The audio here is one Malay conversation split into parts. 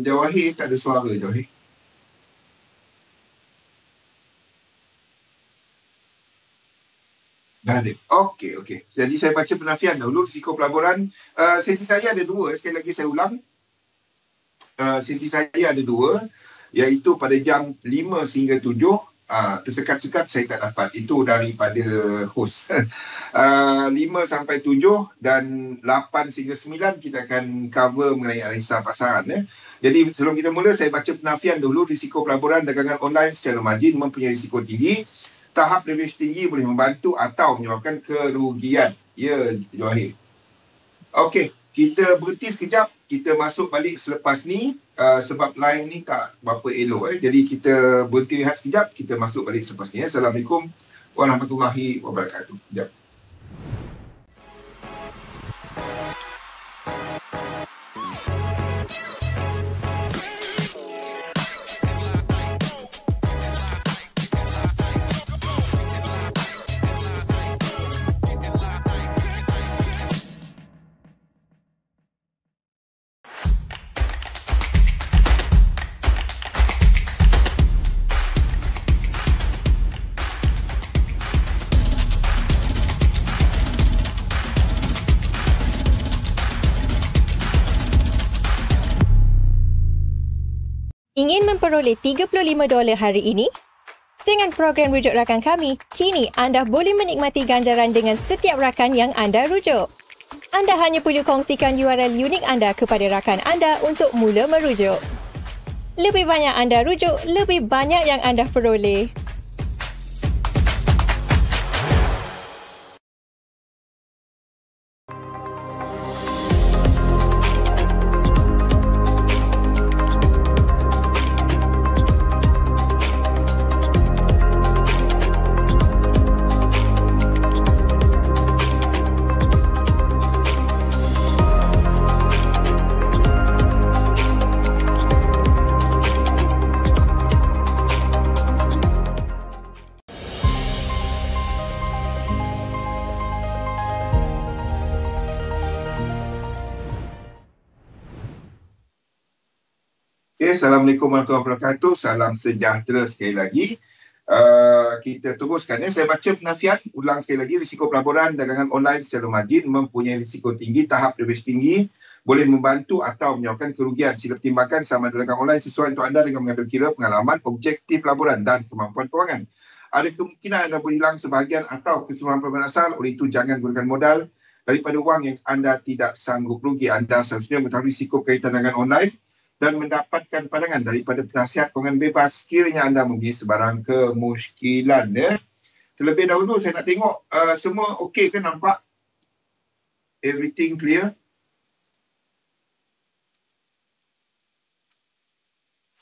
Jawahir tak ada suara, Jawahir. Dah ada. Okey. Jadi saya baca penafian dahulu, risiko pelaburan. Sesi saya ada dua, sekali lagi saya ulang. Sesi saya ada dua, iaitu pada jam 5 sehingga 7. Tersekat-sekat saya tak dapat. Itu daripada host. 5 sampai 7 dan 8 sehingga 9 kita akan cover mengenai analisa pasaran. Jadi sebelum kita mula, saya baca penafian dulu. Risiko pelaburan dagangan online secara margin mempunyai risiko tinggi. Tahap leverage tinggi boleh membantu atau menyebabkan kerugian. Ya, Jawahir. Okey, kita berhenti sekejap. Kita masuk balik selepas ni. Sebab line ni tak berapa elok. Jadi kita berhenti rehat sekejap. Kita masuk balik selepas ni. Assalamualaikum warahmatullahi wabarakatuh. Sekejap. Ingin memperoleh $35 hari ini? Dengan program rujuk rakan kami, kini anda boleh menikmati ganjaran dengan setiap rakan yang anda rujuk. Anda hanya perlu kongsikan URL unik anda kepada rakan anda untuk mula merujuk. Lebih banyak anda rujuk, lebih banyak yang anda peroleh. Assalamualaikum warahmatullahi wabarakatuh. Salam sejahtera sekali lagi. Kita teruskan. Saya baca penafian ulang sekali lagi. Risiko pelaburan dagangan online secara margin mempunyai risiko tinggi. Tahap leverage tinggi boleh membantu atau menyebabkan kerugian. Sila pertimbangkan sama ada dagangan online sesuai untuk anda dengan mengambil kira pengalaman, objektif pelaburan dan kemampuan kewangan. Ada kemungkinan anda boleh hilang sebahagian atau keseluruhan pelaburan asal. Oleh itu, jangan gunakan modal daripada wang yang anda tidak sanggup rugi. Anda seharusnya mengetahui risiko kaitan dagangan online dan mendapatkan pandangan daripada penasihat kewangan bebas sekiranya anda mempunyai sebarang kemusykilan. Terlebih dahulu saya nak tengok semua okey ke nampak? Everything clear?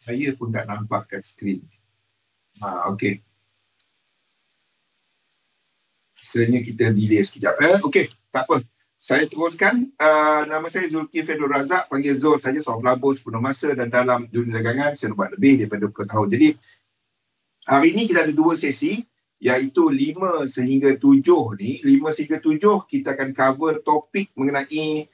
Saya pun tak nampak kat skrin. Okey. Sebenarnya kita delay sekejap. Okey, tak apa. Saya teruskan. Nama saya Zulkifli Abdul Razak, panggil Zul saja, seorang pelabur sepenuh masa dan dalam dunia dagangan saya buat lebih daripada 20 tahun. Jadi hari ini kita ada dua sesi, iaitu 5 sehingga 7 ni. 5 sehingga 7 kita akan cover topik mengenai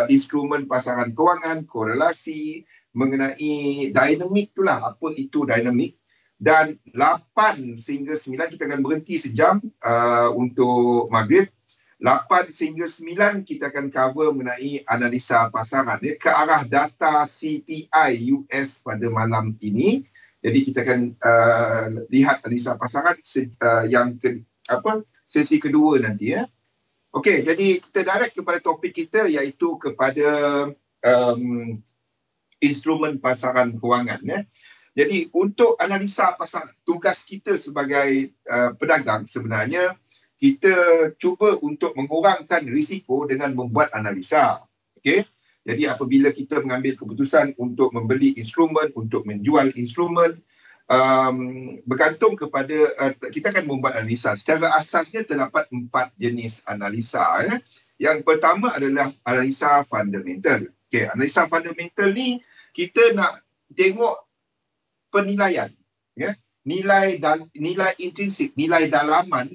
instrumen pasaran kewangan, korelasi, mengenai dinamik itulah, apa itu dinamik. Dan 8 sehingga 9 kita akan berhenti sejam untuk maghrib. 8 sehingga 9 kita akan cover mengenai analisa pasaran ke arah data CPI US pada malam ini. Jadi kita akan lihat analisa pasaran sesi kedua nanti. Okey, jadi kita direct kepada topik kita, iaitu kepada instrumen pasaran kewangan. Jadi untuk analisa pasaran, tugas kita sebagai pedagang sebenarnya kita cuba untuk mengurangkan risiko dengan membuat analisa. Okey. Jadi apabila kita mengambil keputusan untuk membeli instrumen, untuk menjual instrumen, bergantung kepada kita akan membuat analisa. Secara asasnya terdapat 4 jenis analisa. Yang pertama adalah analisa fundamental. Okey, analisa fundamental ni kita nak tengok penilaian, nilai intrinsik, nilai dalaman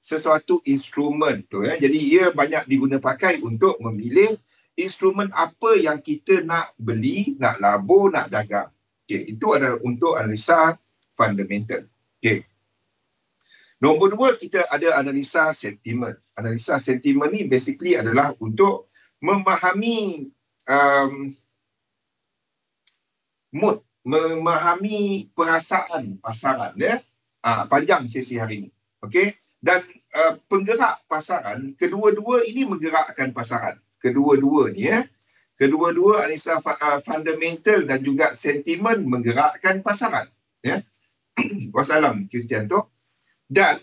sesuatu instrumen tu. Jadi ia banyak diguna pakai untuk memilih instrumen apa yang kita nak beli, nak labur, nak dagang. Okey, itu adalah untuk analisa fundamental. Okey. Nombor 2, kita ada analisa sentimen. Analisa sentimen ni basically adalah untuk memahami mood, memahami perasaan pasaran ya. Panjang sesi hari ini. Okey. Dan penggerak pasaran, kedua-dua ini menggerakkan pasaran. Kedua-dua ni ya. Kedua-dua analisa fundamental dan juga sentimen menggerakkan pasaran ya. Wassalam Kristianto. Dan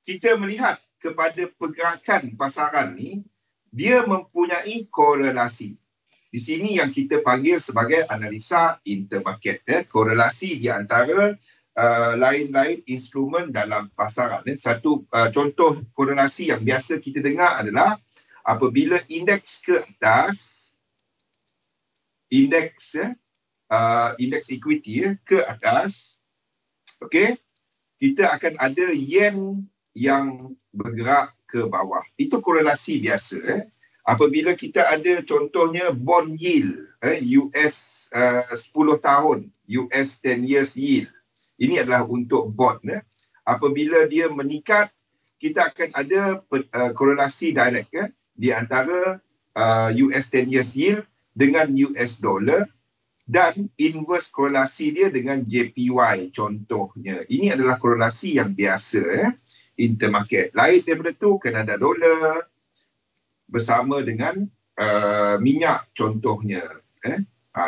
kita melihat kepada pergerakan pasaran ni, dia mempunyai korelasi. Di sini yang kita panggil sebagai analisa intermarket. Korelasi di antara lain-lain instrumen dalam pasaran. Satu contoh korelasi yang biasa kita dengar adalah apabila indeks ke atas, indeks equity ke atas, okey, kita akan ada yen yang bergerak ke bawah. Itu korelasi biasa. Apabila kita ada contohnya bond yield, US 10 tahun, US 10 years yield. Ini adalah untuk bond. Apabila dia meningkat, kita akan ada korelasi direct di antara US 10 years yield dengan US dollar dan inverse korelasi dia dengan JPY contohnya. Ini adalah korelasi yang biasa intermarket. Lain daripada tu, Kanada dollar bersama dengan minyak contohnya.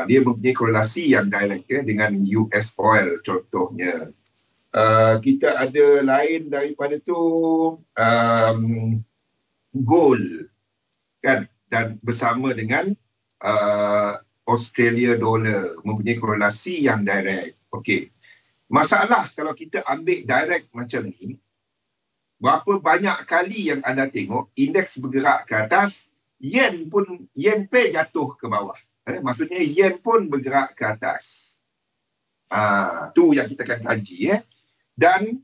Dia mempunyai korelasi yang direct dengan US oil contohnya. Kita ada lain daripada tu gold kan, dan bersama dengan Australia dollar mempunyai korelasi yang direct. Okey. Masalah kalau kita ambil direct macam ni, berapa banyak kali yang anda tengok indeks bergerak ke atas, yen pay jatuh ke bawah. Maksudnya yen pun bergerak ke atas. Tu yang kita akan kaji. Dan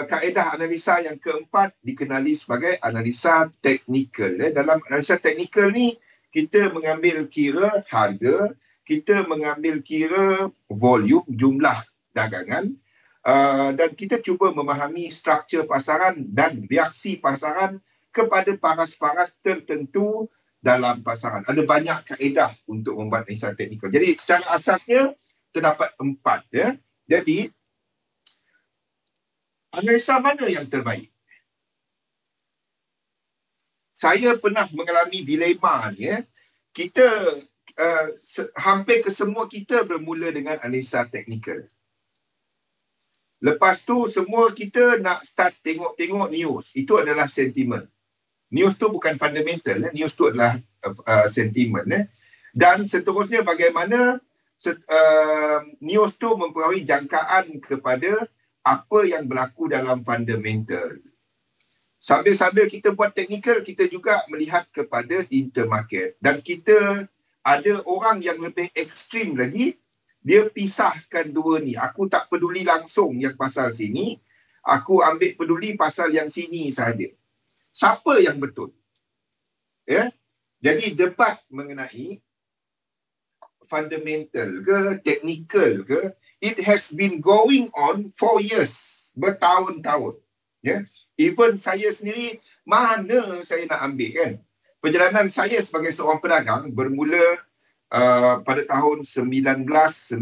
kaedah analisa yang keempat dikenali sebagai analisa teknikal. Dalam analisa teknikal ni, kita mengambil kira harga, kita mengambil kira volume, jumlah dagangan, dan kita cuba memahami struktur pasaran dan reaksi pasaran kepada paras-paras tertentu dalam pasaran. Ada banyak kaedah untuk membuat analisa teknikal. Jadi secara asasnya terdapat 4 ya. Jadi analisa mana yang terbaik? Saya pernah mengalami dilema ni ya. Kita hampir kesemua kita bermula dengan analisa teknikal. Lepas tu semua kita nak start tengok news. Itu adalah sentimen. News tu bukan fundamental. News tu adalah sentimen. Dan seterusnya bagaimana news tu mempengaruhi jangkaan kepada apa yang berlaku dalam fundamental. Sambil-sambil kita buat teknikal, kita juga melihat kepada intermarket. Dan kita ada orang yang lebih ekstrim lagi, dia pisahkan dua ni. Aku tak peduli langsung yang pasal sini, aku ambil peduli pasal yang sini sahaja. Siapa yang betul? Ya? Jadi debat mengenai fundamental ke, teknikal ke, it has been going on for years, bertahun-tahun. Ya? Even saya sendiri, mana saya nak ambil kan? Perjalanan saya sebagai seorang pedagang bermula pada tahun 1997.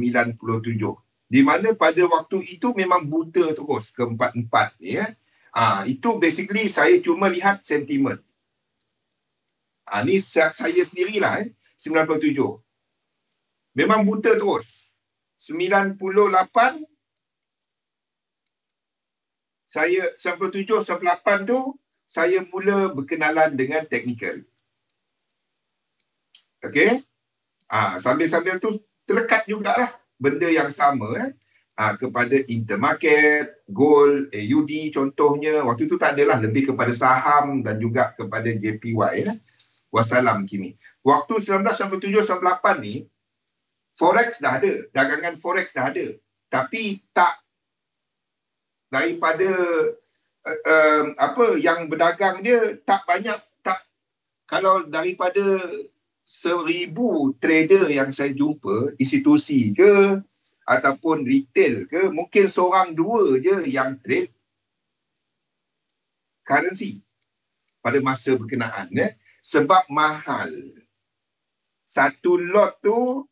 Di mana pada waktu itu memang buta terus keempat-empat ni ya. Itu basically saya cuma lihat sentimen. Ni saya sendirilah 97. Memang buta terus. 98 saya 97, 98 tu saya mula berkenalan dengan teknikal. Okey? Sambil-sambil tu terlekat jugalah benda yang sama kepada intermarket, gold, AUD contohnya. Waktu tu tak adalah, lebih kepada saham dan juga kepada JPY. Wassalam Kimi. Waktu 1997-98 ni, Forex dah ada, dagangan Forex dah ada. Tapi tak daripada yang berdagang dia tak banyak kalau daripada 1,000 trader yang saya jumpa, institusi ke ataupun retail ke, mungkin seorang dua je yang trade currency pada masa berkenaan, sebab mahal. Satu lot tu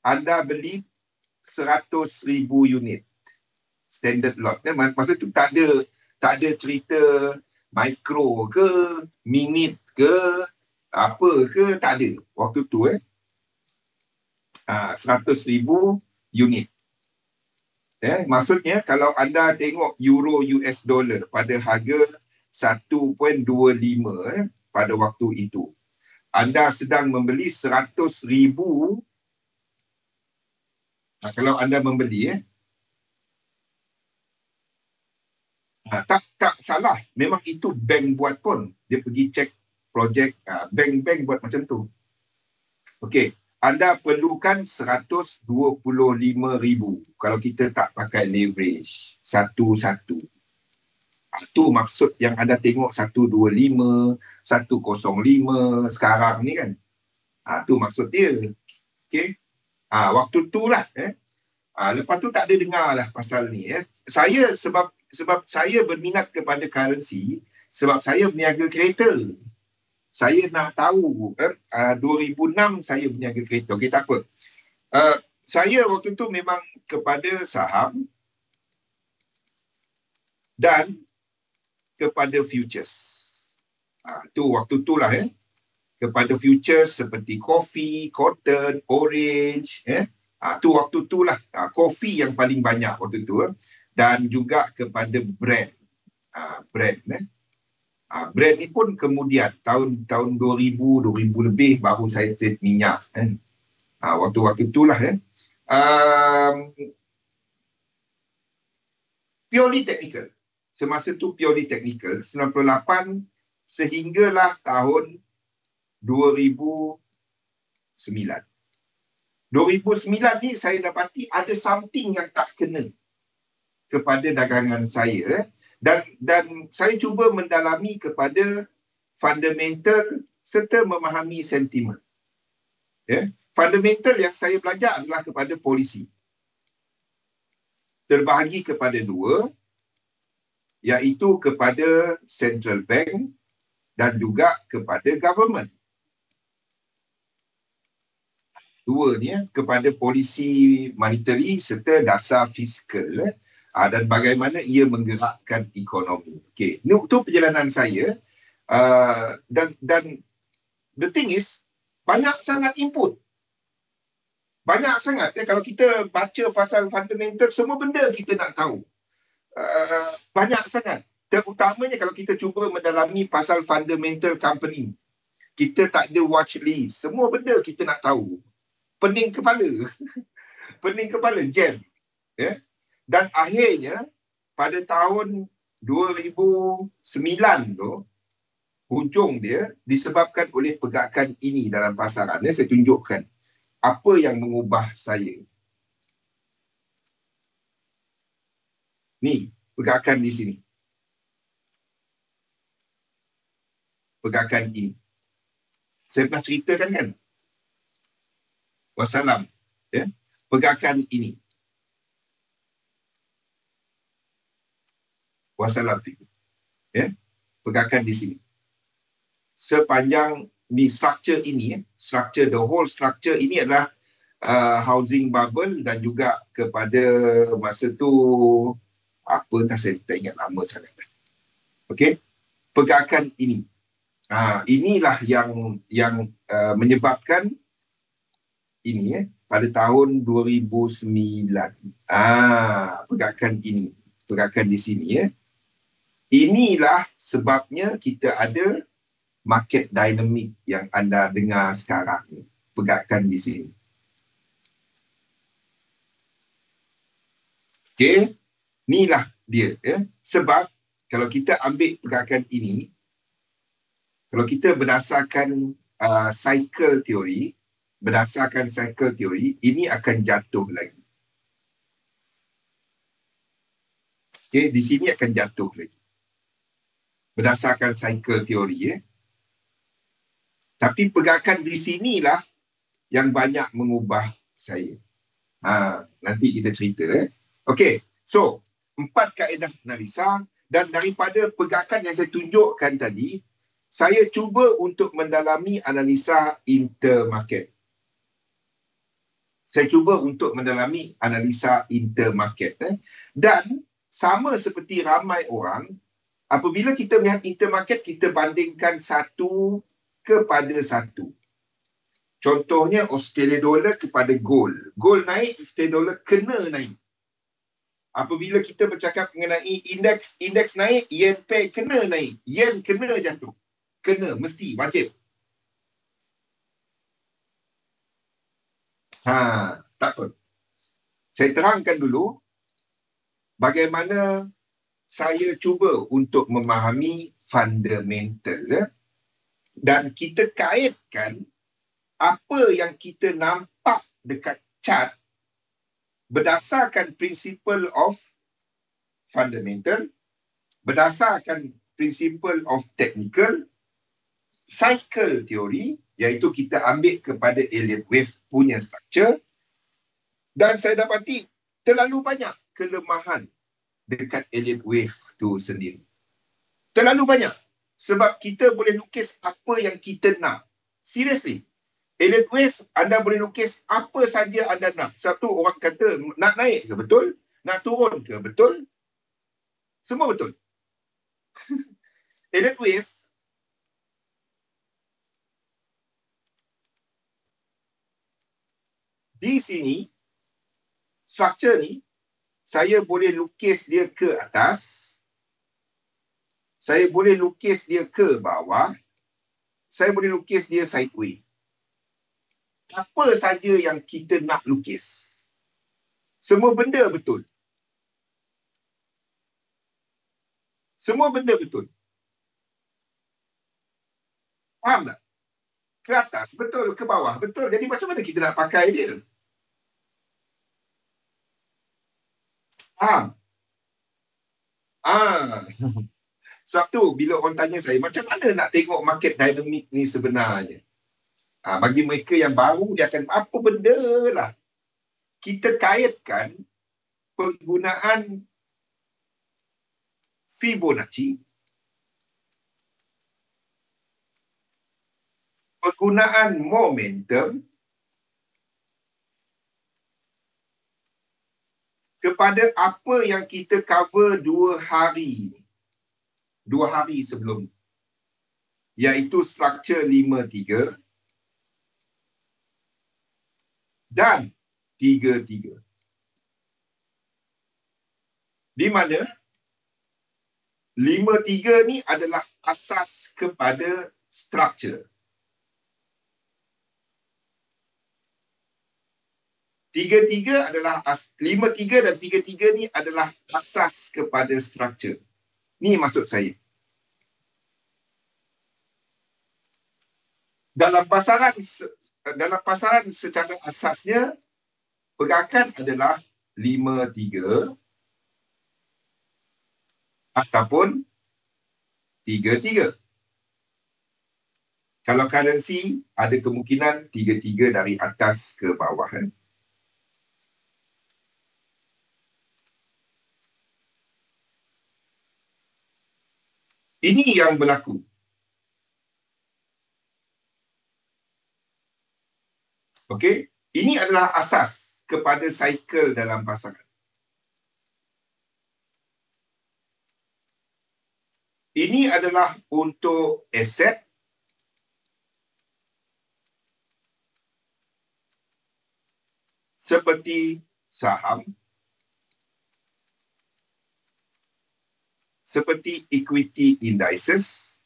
anda beli 100,000 unit standard lot. Masa tu tak ada cerita micro ke, minute ke, apa ke, tak ada. Waktu tu 100,000 unit. Maksudnya kalau anda tengok euro US dollar pada harga 1.25 pada waktu itu, anda sedang membeli 100,000. Kalau anda membeli tak salah, memang itu bank buat pun. Dia pergi cek projek, bank buat macam tu. Okey, anda perlukan 125,000 kalau kita tak pakai leverage satu-satu. Itu maksud yang anda tengok 125, 105 sekarang ni kan. Itu maksud dia. Okey. Waktu tu lah. Lepas tu tak ada dengar lah pasal ni. Saya sebab saya berminat kepada currency, sebab saya berniaga kereta. Saya nak tahu 2006 saya berniaga kereta. Okey, tak apa. Saya waktu tu memang kepada saham dan kepada futures. Tu waktu tu lah kepada futures seperti kopi, cotton, orange, tu waktu tu lah. Kopi yang paling banyak waktu tu, dan juga kepada brand. Brand brand ni pun kemudian tahun 2000 lebih baru saya trade minyak kan. Waktu tu lah purely technical. Semasa tu purely technical, 98 sehinggalah tahun 2009. 2009 ni saya dapati ada something yang tak kena kepada dagangan saya, dan saya cuba mendalami kepada fundamental serta memahami sentimen. Fundamental yang saya belajar adalah kepada polisi. Terbahagi kepada dua, iaitu kepada central bank dan juga kepada government. Dua ni kepada polisi monetary serta dasar fiskal dan bagaimana ia menggerakkan ekonomi. Okey, itu perjalanan saya, dan the thing is banyak sangat input. Banyak sangat. Kalau kita baca pasal fundamental, semua benda kita nak tahu. Banyak sangat. Terutamanya kalau kita cuba mendalami pasal fundamental company. Kita tak ada watch list. Semua benda kita nak tahu. Pening kepala. Pening kepala, jam. Dan akhirnya, pada tahun 2009 tu, hujung dia disebabkan oleh pergerakan ini dalam pasaran. Saya tunjukkan apa yang mengubah saya. Ni, pergerakan di sini. Pergerakan ini. Saya pernah ceritakan kan? Wassalam. Pergerakan ini. Wassalam fikum. Pergerakan di sini. Sepanjang di structure ini, the whole structure ini adalah housing bubble, dan juga kepada masa tu apa entah, saya tak ingat nama sangat. Okey, pergerakan ini. Inilah yang menyebabkan ini pada tahun 2009. Pergerakan ini, pergerakan di sini Inilah sebabnya kita ada market dynamic yang anda dengar sekarang ni. Pergerakan di sini. Okey, inilah dia. Sebab kalau kita ambil pergerakan ini, kalau kita berdasarkan cycle teori, ini akan jatuh lagi. Okey, di sini akan jatuh lagi. Berdasarkan cycle teori. Tapi pergerakan di sinilah yang banyak mengubah saya. Nanti kita cerita. Okey, so 4 kaedah analisa, dan daripada pergerakan yang saya tunjukkan tadi, saya cuba untuk mendalami analisa intermarket. Saya cuba untuk mendalami analisa intermarket. Dan sama seperti ramai orang, apabila kita melihat intermarket, kita bandingkan 1 kepada 1. Contohnya Australia dollar kepada gold. Gold naik, Australia dollar kena naik. Apabila kita bercakap mengenai indeks naik, yen pair kena naik. Yen kena jatuh. Kena, mesti, wajib. Tak apa. Saya terangkan dulu bagaimana saya cuba untuk memahami fundamental. Dan kita kaitkan apa yang kita nampak dekat chart berdasarkan principle of fundamental, berdasarkan principle of technical, cycle theory, iaitu kita ambil kepada Elliott wave punya structure, dan saya dapati terlalu banyak kelemahan dekat Elliott wave tu sendiri. Terlalu banyak. Sebab kita boleh lukis apa yang kita nak. Seriously. Elliott wave, anda boleh lukis apa saja anda nak. Sebab tu orang kata, nak naik ke betul? Nak turun ke betul? Semua betul. Elliott wave, di sini, struktur ni, saya boleh lukis dia ke atas, saya boleh lukis dia ke bawah, saya boleh lukis dia sideways. Apa saja yang kita nak lukis. Semua benda betul. Semua benda betul. Faham tak? Ke atas betul, ke bawah betul. Jadi macam mana kita nak pakai dia? Faham? Sebab tu bila orang tanya saya, macam mana nak tengok market dynamic ni sebenarnya? Bagi mereka yang baru, dia akan apa benda lah. Kita kaitkan penggunaan Fibonacci, penggunaan momentum kepada apa yang kita cover 2 hari ni. 2 hari sebelum ni. Iaitu struktur 5-3 dan 3-3. Di mana 5-3 ni adalah asas kepada struktur. 3-3 adalah 5-3 dan 3-3 ni adalah asas kepada struktur. Ni maksud saya. Dalam pasaran secara asasnya, pergerakan adalah 5-3 ataupun 3-3. Kalau currency, ada kemungkinan 3-3 dari atas ke bawah. Ini yang berlaku. Okey, ini adalah asas kepada cycle dalam pasaran. Ini adalah untuk aset, seperti saham, seperti equity indices.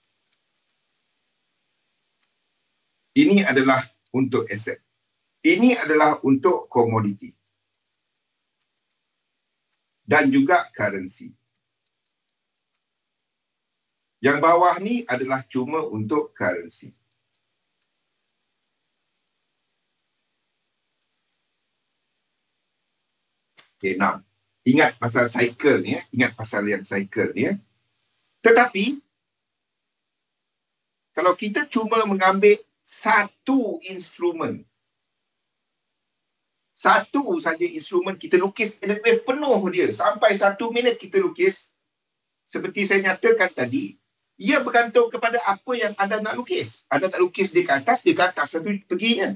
Ini adalah untuk aset. Ini adalah untuk komoditi. Dan juga currency. Yang bawah ni adalah cuma untuk currency. Okey, 6. Ingat pasal cycle ni. Ingat pasal yang cycle ni. Tetapi, kalau kita cuma mengambil satu instrumen. Satu saja instrumen kita lukis lebih penuh dia. Sampai 1 minit kita lukis. Seperti saya nyatakan tadi, ia bergantung kepada apa yang anda nak lukis. Anda nak lukis dia ke atas satu perginya.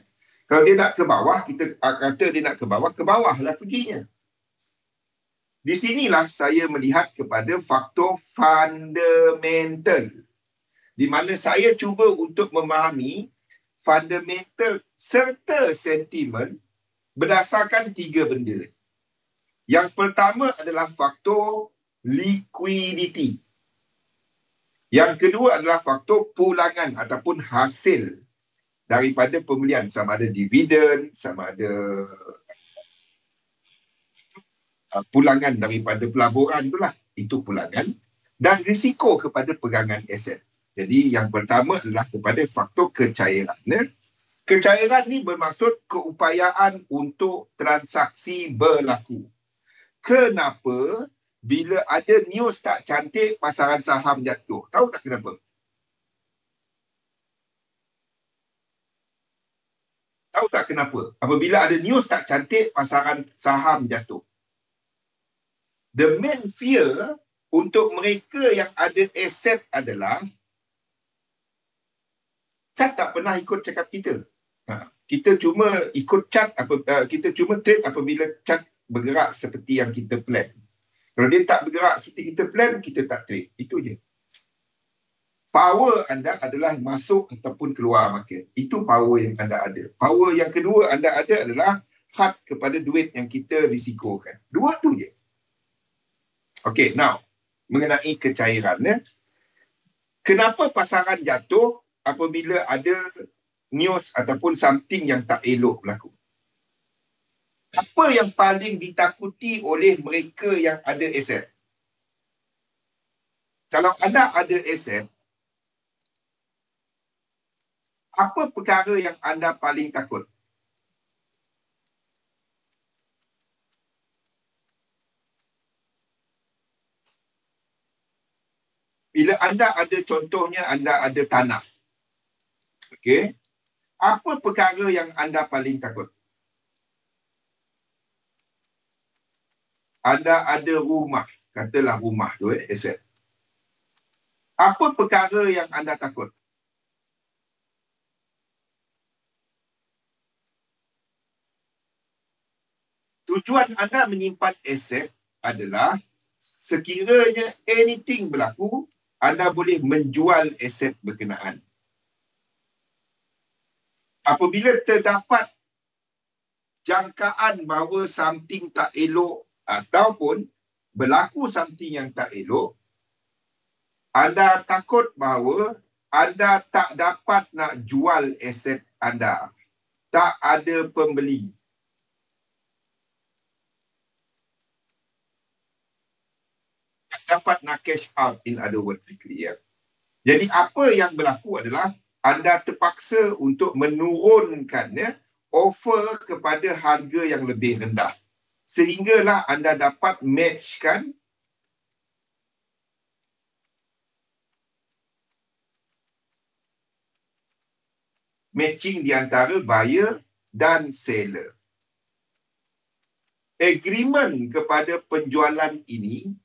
Kalau dia nak ke bawah, kita kata dia nak ke bawah lah perginya. Di sinilah saya melihat kepada faktor fundamental. Di mana saya cuba untuk memahami fundamental serta sentimen berdasarkan 3 benda. Yang pertama adalah faktor liquidity. Yang kedua adalah faktor pulangan ataupun hasil daripada pembelian. Sama ada dividen, sama ada pulangan daripada pelaburan itulah. Itu pulangan. Dan risiko kepada pegangan aset. Jadi yang pertama adalah kepada faktor kecairan. Kecairan ni bermaksud keupayaan untuk transaksi berlaku. Kenapa bila ada news tak cantik pasaran saham jatuh? Tahu tak kenapa? Tahu tak kenapa? Apabila ada news tak cantik pasaran saham jatuh. The main fear untuk mereka yang ada aset adalah Cat tak pernah ikut cakap kita. Kita cuma ikut chart, kita cuma trade apabila chart bergerak seperti yang kita plan. Kalau dia tak bergerak seperti kita plan, kita tak trade. Itu je. Power anda adalah masuk ataupun keluar market. Itu power yang anda ada. Power yang kedua anda ada adalah had kepada duit yang kita risikokan. Dua tu je. Okay, now. Mengenai kecairan. Kenapa pasaran jatuh apabila ada news ataupun something yang tak elok berlaku? Apa yang paling ditakuti oleh mereka yang ada aset? Kalau anda ada aset, apa perkara yang anda paling takut? Bila anda ada, contohnya anda ada tanah. Okey. Apa perkara yang anda paling takut? Anda ada rumah. Katalah rumah tu, aset. Apa perkara yang anda takut? Tujuan anda menyimpan aset adalah sekiranya anything berlaku, anda boleh menjual aset berkenaan. Apabila terdapat jangkaan bahawa something tak elok ataupun berlaku something yang tak elok, anda takut bahawa anda tak dapat nak jual aset anda. Tak ada pembeli. Tak dapat nak cash out, in other words. Ya. Jadi apa yang berlaku adalah anda terpaksa untuk menurunkan offer kepada harga yang lebih rendah. Sehinggalah anda dapat matchkan matching di antara buyer dan seller. Agreement kepada penjualan ini,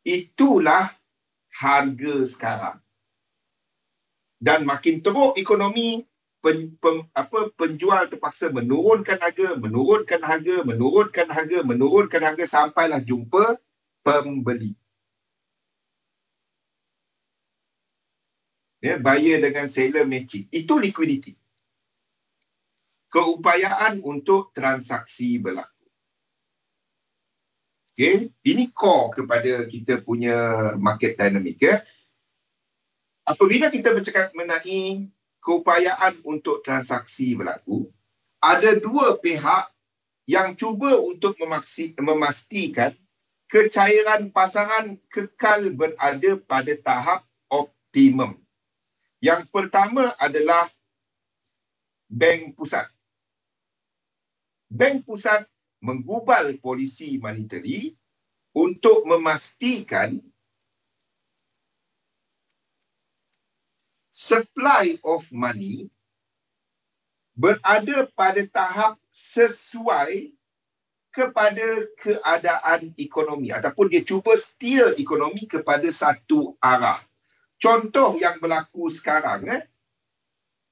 itulah harga sekarang. Dan makin teruk ekonomi, penjual terpaksa menurunkan harga sampailah jumpa pembeli. Ya, buyer dengan seller matching. Itu liquidity. Keupayaan untuk transaksi berlaku. Okay. Ini core kepada kita punya market dynamic. Ya. Apabila kita bercakap mengenai keupayaan untuk transaksi berlaku, ada dua pihak yang cuba untuk memastikan kecairan pasaran kekal berada pada tahap optimum. Yang pertama adalah Bank Pusat. Bank Pusat menggubal polisi monetary untuk memastikan supply of money berada pada tahap sesuai kepada keadaan ekonomi ataupun dia cuba steer ekonomi kepada satu arah. Contoh yang berlaku sekarang,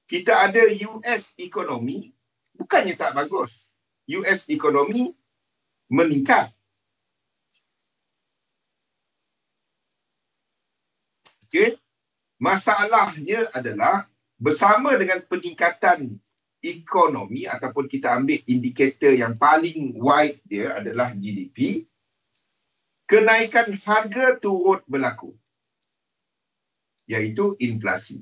kita ada US ekonomi, bukannya tak bagus. US ekonomi meningkat. Okey. Masalahnya adalah bersama dengan peningkatan ekonomi ataupun kita ambil indikator yang paling wide dia adalah GDP, kenaikan harga turut berlaku, iaitu inflasi.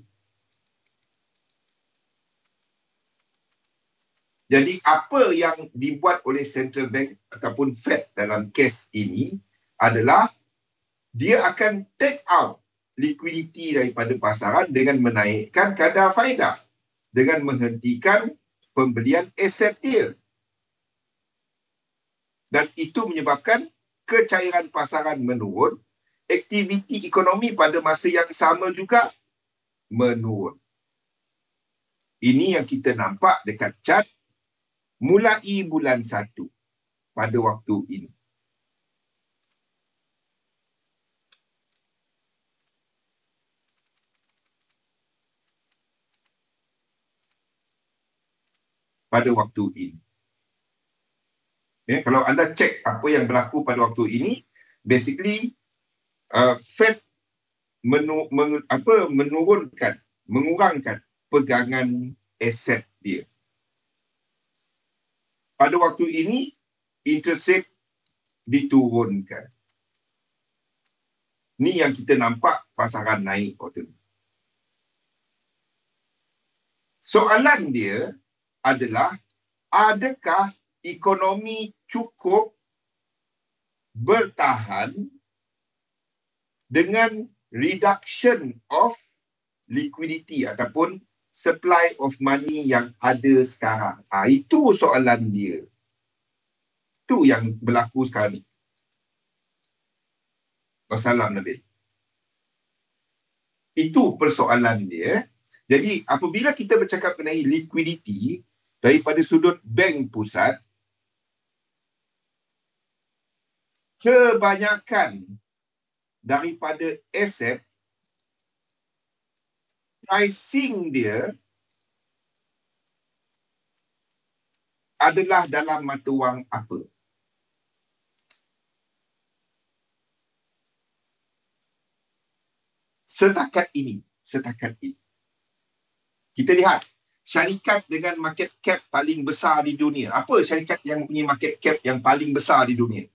Jadi apa yang dibuat oleh Central Bank ataupun Fed dalam kes ini adalah dia akan take out likuiditi daripada pasaran dengan menaikkan kadar faedah, dengan menghentikan pembelian aset dia. Dan itu menyebabkan kecairan pasaran menurun, aktiviti ekonomi pada masa yang sama juga menurun. Ini yang kita nampak dekat chart mulai bulan 1 pada waktu ini. Pada waktu ini. Kalau anda cek apa yang berlaku pada waktu ini, basically Fed mengurangkan pegangan aset dia. Pada waktu ini, interest rate diturunkan. Ni yang kita nampak pasaran naik waktu ini. Soalan dia adalah, adakah ekonomi cukup bertahan dengan reduction of liquidity ataupun supply of money yang ada sekarang? Itu soalan dia. Itu yang berlaku sekarang ni. Wassalam Nabil. Itu persoalan dia. Jadi apabila kita bercakap mengenai liquidity daripada sudut bank pusat, kebanyakan daripada aset pricing dia adalah dalam mata wang apa? Setakat ini. Kita lihat syarikat dengan market cap paling besar di dunia. Apa syarikat yang punya market cap yang paling besar di dunia?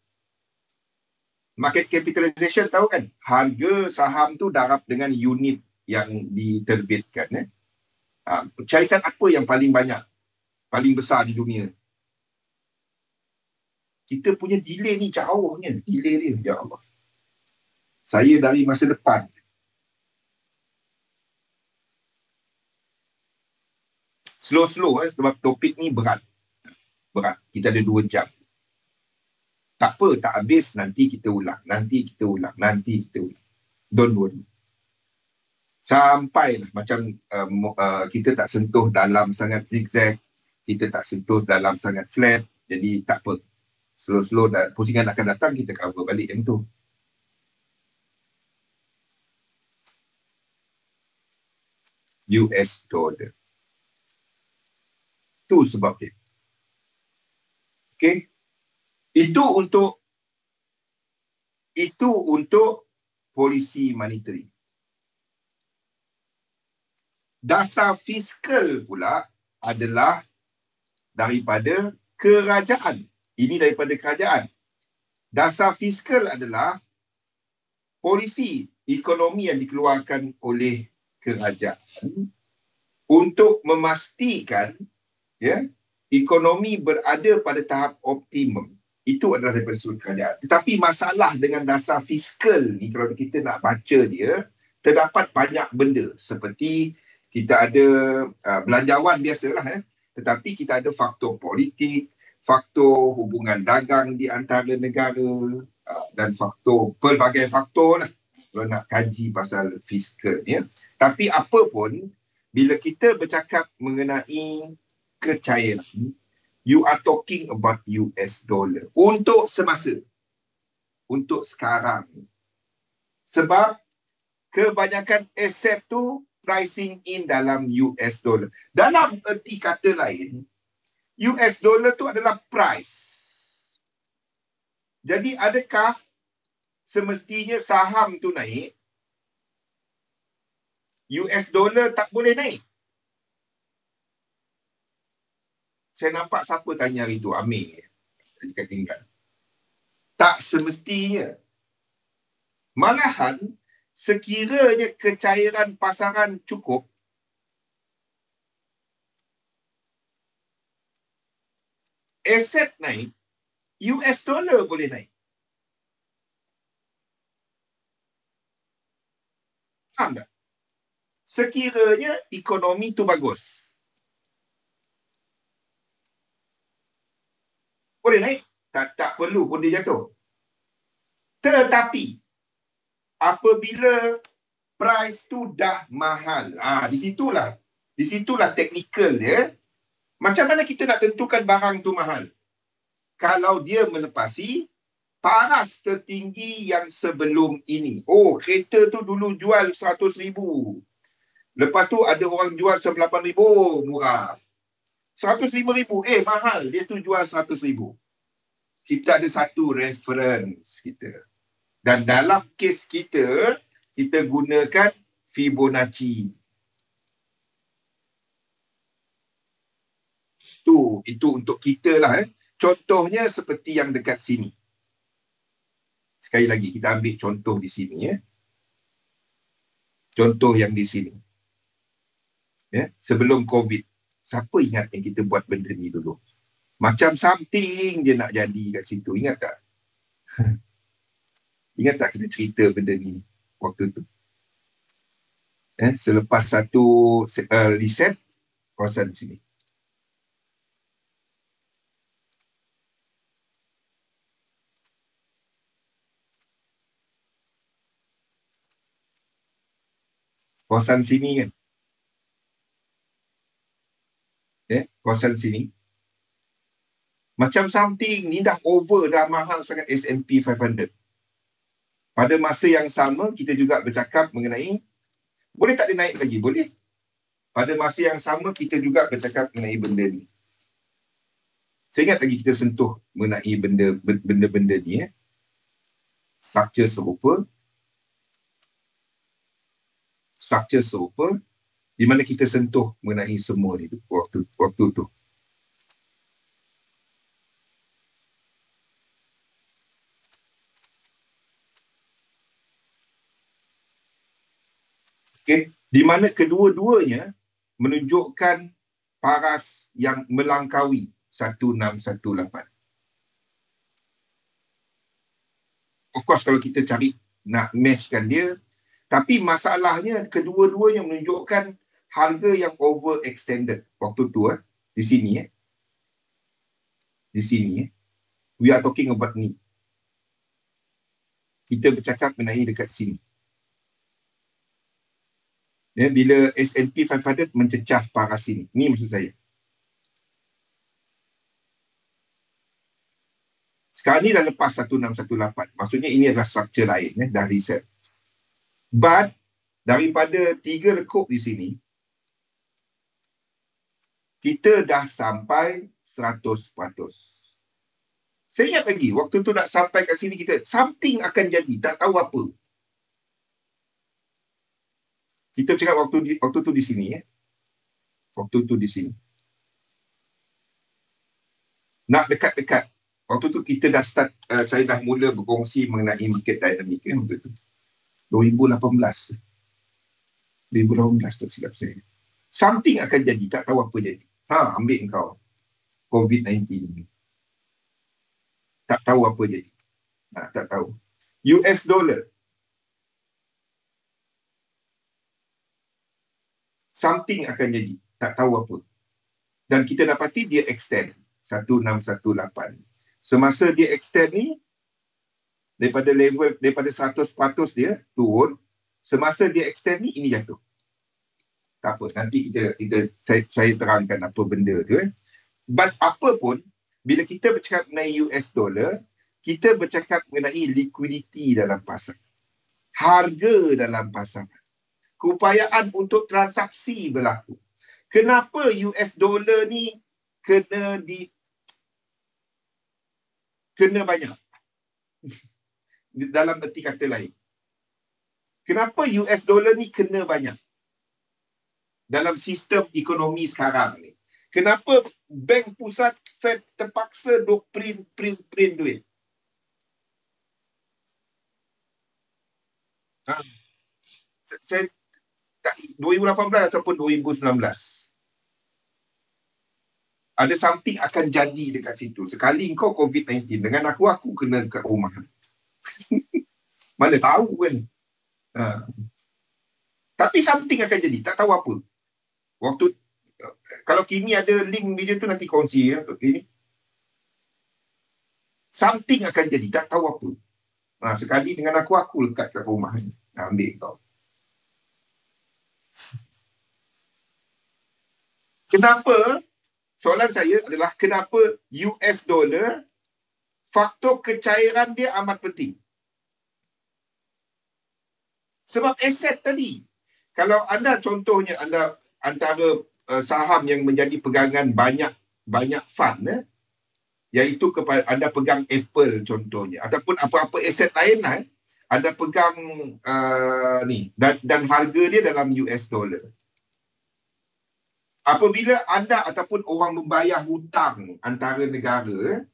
Market capitalization, tahu kan? Harga saham tu darab dengan unit yang diterbitkan. Syarikat apa yang paling banyak, paling besar di dunia? Kita punya delay ni jauhnya. Delay dia, ya Allah. Saya dari masa depan. Slow, sebab topik ni berat. Kita ada 2 jam. Tak apa, tak habis, nanti kita ulang. Don't worry. Sampailah macam kita tak sentuh dalam sangat zigzag, kita tak sentuh dalam sangat flat, jadi tak apa. Slow, pusingan akan datang, kita cover balik yang tu. US dollar. Itu sebab dia. Okey. Itu untuk polisi monetary. Dasar fiskal pula adalah daripada kerajaan. Ini daripada kerajaan. Dasar fiskal adalah polisi ekonomi yang dikeluarkan oleh kerajaan untuk memastikan ekonomi berada pada tahap optimum. Itu adalah daripada sudut kerajaan. Tetapi masalah dengan dasar fiskal ni, kalau kita nak baca dia, terdapat banyak benda. Seperti kita ada belanjawan biasalah, tetapi kita ada faktor politik, faktor hubungan dagang di antara negara, dan pelbagai faktor lah kalau nak kaji pasal fiskal ni. Tapi apa pun, bila kita bercakap mengenai kecairan, you are talking about US dollar. Untuk semasa. Untuk sekarang. Sebab kebanyakan aset tu pricing in dalam US dollar. Dalam erti kata lain, US dollar tu adalah price. Jadi adakah semestinya saham tu naik, US dollar tak boleh naik? Saya nampak siapa tanya hari tu, Amir. Saya tinggal. Tak semestinya. Malahan, sekiranya kecairan pasaran cukup, aset naik, US dollar boleh naik. Faham tak? Sekiranya ekonomi tu bagus, boleh naik. Tak perlu pun dia jatuh. Tetapi, apabila price tu dah mahal, di situlah teknikal dia. Macam mana kita nak tentukan barang tu mahal? Kalau dia melepasi paras tertinggi yang sebelum ini. Oh, kereta tu dulu jual 100,000. Lepas tu ada orang jual 98,000, murah. 105,000, mahal. Dia tu jual 100,000. Kita ada satu reference kita. Dan dalam kes kita, kita gunakan Fibonacci. Itu untuk kita lah. Contohnya seperti yang dekat sini. Sekali lagi, kita ambil contoh di sini. Contoh yang di sini. Sebelum COVID. Siapa ingat yang kita buat benda ni dulu? Macam something je nak jadi kat situ. Ingat tak? Ingat tak kita cerita benda ni waktu tu? Selepas satu riset, kawasan sini. Kawasan sini kan? Kawasan sini. Macam something ni dah over, dah mahal sangat S&P 500. Pada masa yang sama, kita juga bercakap mengenai, boleh tak dia naik lagi? Boleh. Pada masa yang sama, kita juga bercakap mengenai benda ni. Saya ingat lagi kita sentuh mengenai benda-benda ni. Structure serupa, di mana kita sentuh mengenai semua ni waktu tu. Di mana kedua-duanya menunjukkan paras yang melangkaui 1618. Of course, kalau kita cari nak matchkan dia, tapi masalahnya kedua-duanya menunjukkan harga yang overextended waktu tu. Di sini. Di sini. We are talking about ni. Kita bercakap mengenai dekat sini. Bila S&P 500 mencecah paras ini. Ni maksud saya. Sekarang ni dah lepas 1618. Maksudnya ini adalah struktur lain. Dah reset. But, daripada 3 lekuk di sini, kita dah sampai 100%. Saya ingat lagi, waktu tu nak sampai kat sini kita, something akan jadi, tak tahu apa. Kita cakap waktu tu di sini. Waktu tu di sini. Nak dekat-dekat. Waktu tu kita dah start, saya dah mula berkongsi mengenai market dynamic. Waktu tu. 2018. 2018 tak silap saya. Something akan jadi, tak tahu apa jadi. Ambil engkau. COVID-19. Tak tahu apa jadi. Tak tahu. US dollar. Something akan jadi. Tak tahu apa. Dan kita dapati dia extend. 1618. Semasa dia extend ni, daripada 100% dia turun. Semasa dia extend ni, ini jatuh. Tak apa, nanti saya terangkan apa benda tu. But apa pun, bila kita bercakap mengenai US dollar, kita bercakap mengenai liquidity dalam pasar. Harga dalam pasar. Keupayaan untuk transaksi berlaku. Kenapa US dollar ni kena banyak? Dalam erti kata lain. Kenapa US dollar ni kena banyak? Dalam sistem ekonomi sekarang ni. Kenapa bank pusat Fed terpaksa duk print duit? Saya 2018 ataupun 2019. Ada something akan jadi dekat situ. Sekali kau COVID-19 dengan aku kena dekat rumah. Mana tahu kan. Tapi something akan jadi, tak tahu apa. Waktu kalau Kimi ada link video tu nanti kongsi ya untuk ini. Something akan jadi, tak tahu apa. Sekali dengan aku lekat kat rumah ni. Ambil kau. Kenapa? Soalan saya adalah kenapa US dollar faktor kecairan dia amat penting. Sebab aset tadi. Kalau anda contohnya anda antara saham yang menjadi pegangan banyak fund, iaitu kepada anda pegang Apple contohnya ataupun apa-apa aset lain lah, anda pegang ni dan harga dia dalam US dollar. Apabila anda ataupun orang membayar hutang antara negara,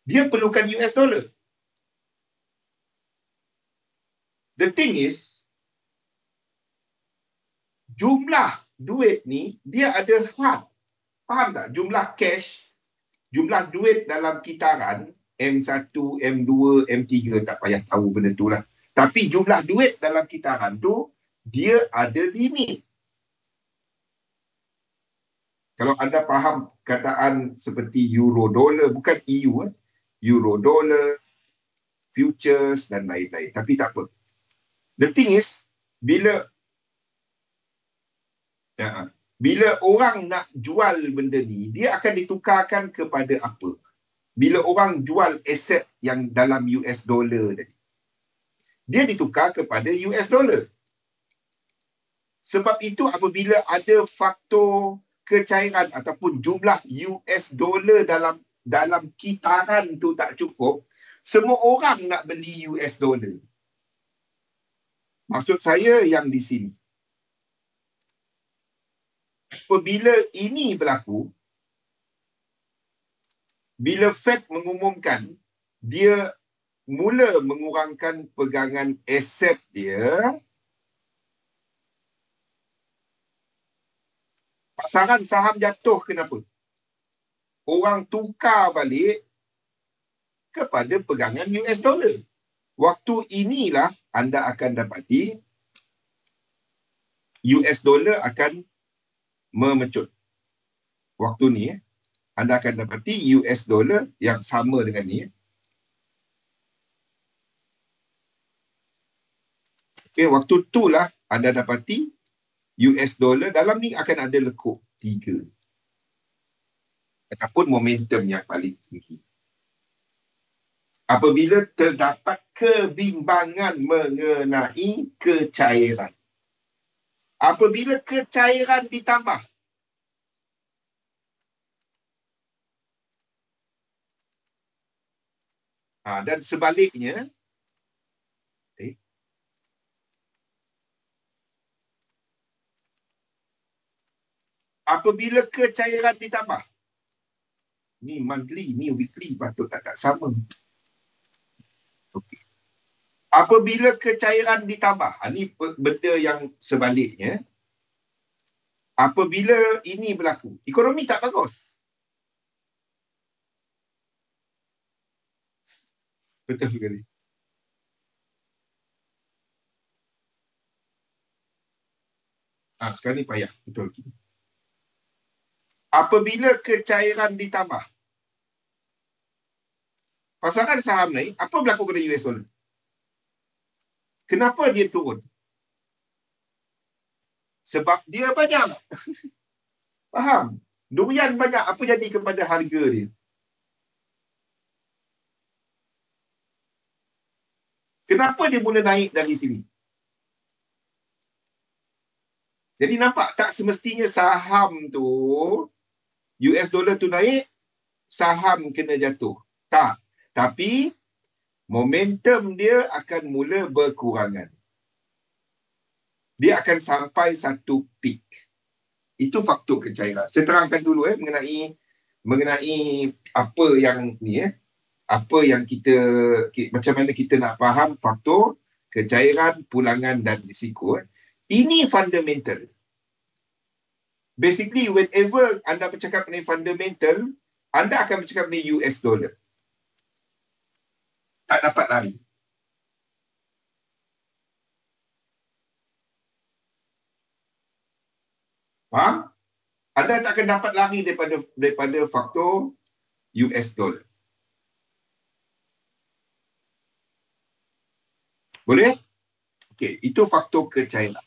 dia perlukan US dollar. The thing is, jumlah duit ni dia ada had. Faham tak? Jumlah cash, jumlah duit dalam kitaran M1, M2, M3, tak payah tahu benda tu lah. Tapi jumlah duit dalam kitaran tu, dia ada limit. Kalau anda faham kataan seperti euro dollar, bukan EU, euro dollar, futures dan lain-lain. Tapi tak apa. The thing is, bila orang nak jual benda ni, dia akan ditukarkan kepada apa? Bila orang jual aset yang dalam US dollar tadi, dia ditukar kepada US dollar. Sebab itu apabila ada faktor kecairan ataupun jumlah US dollar dalam kitaran tu tak cukup, semua orang nak beli US dollar. Maksud saya yang di sini, apabila ini berlaku, bila Fed mengumumkan dia mula mengurangkan pegangan aset dia, pasaran saham jatuh. Kenapa? Orang tukar balik kepada pegangan US dollar. Waktu inilah anda akan dapati US dollar akan memecut. Waktu ni anda akan dapati US dollar yang sama dengan ni. Okay, waktu itulah anda dapati US dollar dalam ni akan ada lekuk 3. Ataupun momentum yang paling tinggi. Apabila terdapat kebimbangan mengenai kecairan. Apabila kecairan ditambah, dan sebaliknya, apabila kecairan ditambah, ni monthly, ni weekly, patut tak sama. Okay. Apabila kecairan ditambah, ni benda yang sebaliknya. Apabila ini berlaku, ekonomi tak bagus. Betul sekali. Sekarang ni payah. Betul. Apabila kecairan ditambah, pasaran saham naik, apa berlaku pada US dollar? Kenapa dia turun? Sebab dia banyak. Faham? Durian banyak, apa jadi kepada harga dia? Kenapa dia mula naik dari sini? Jadi nampak tak semestinya saham tu, US dollar tu naik, saham kena jatuh. Tak. Tapi momentum dia akan mula berkurangan. Dia akan sampai satu peak. Itu faktor kecairan. Saya terangkan dulu mengenai apa yang ni apa yang macam mana kita nak faham faktor kecairan, pulangan dan risiko. Ini fundamental. Basically, whenever anda bercakap mengenai fundamental, anda akan bercakap mengenai US dollar. Tak dapat lari. Faham? Anda tak akan dapat lari daripada faktor US dollar. Boleh? Okey, itu faktor kecairan.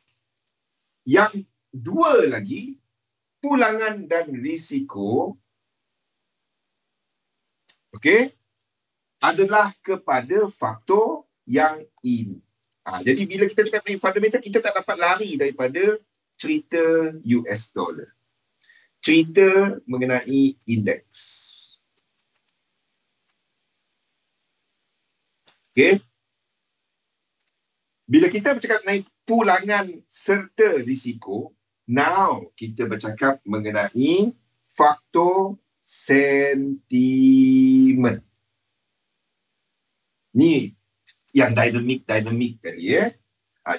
Yang dua lagi, pulangan dan risiko, okey, adalah kepada faktor yang ini. Jadi bila kita cakap mengenai fundamental, kita tak dapat lari daripada cerita US dollar. Cerita mengenai indeks. Okey. Bila kita bercakap mengenai pulangan serta risiko, now kita bercakap mengenai faktor sentimen. Ni yang dinamik tadi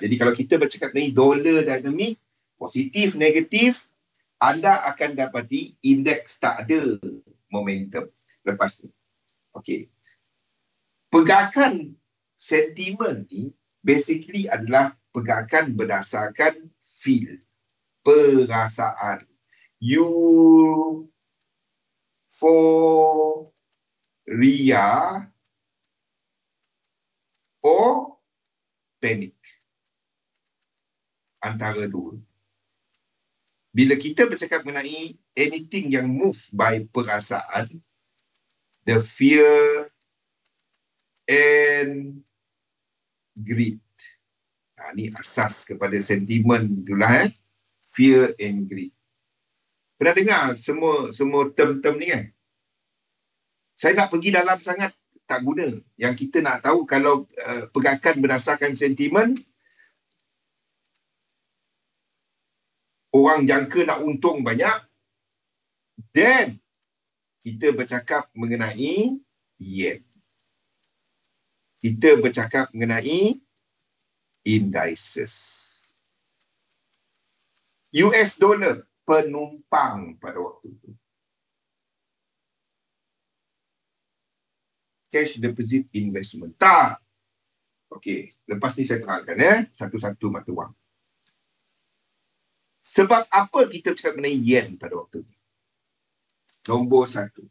jadi kalau kita bercakap mengenai dolar dinamik, positif, negatif, anda akan dapati indeks tak ada momentum lepas ni. Okey. Pergerakan sentimen ni basically adalah pergerakan berdasarkan feel, perasaan, euforia or panic. Antara dua. Bila kita bercakap mengenai anything yang move by perasaan, the fear and greed. Ni asas kepada sentimen itulah fear and greed. Pernah dengar semua term-term ni kan? Saya nak pergi dalam sangat tak guna. Yang kita nak tahu kalau pergerakan berdasarkan sentimen, orang jangka nak untung banyak, then kita bercakap mengenai yen. Kita bercakap mengenai indices. US dollar penumpang pada waktu itu. Cash deposit investment. Tak. Okey, lepas ni saya terangkan satu-satu mata wang. Sebab apa kita bercakap mengenai yen pada waktu itu? Nombor satu.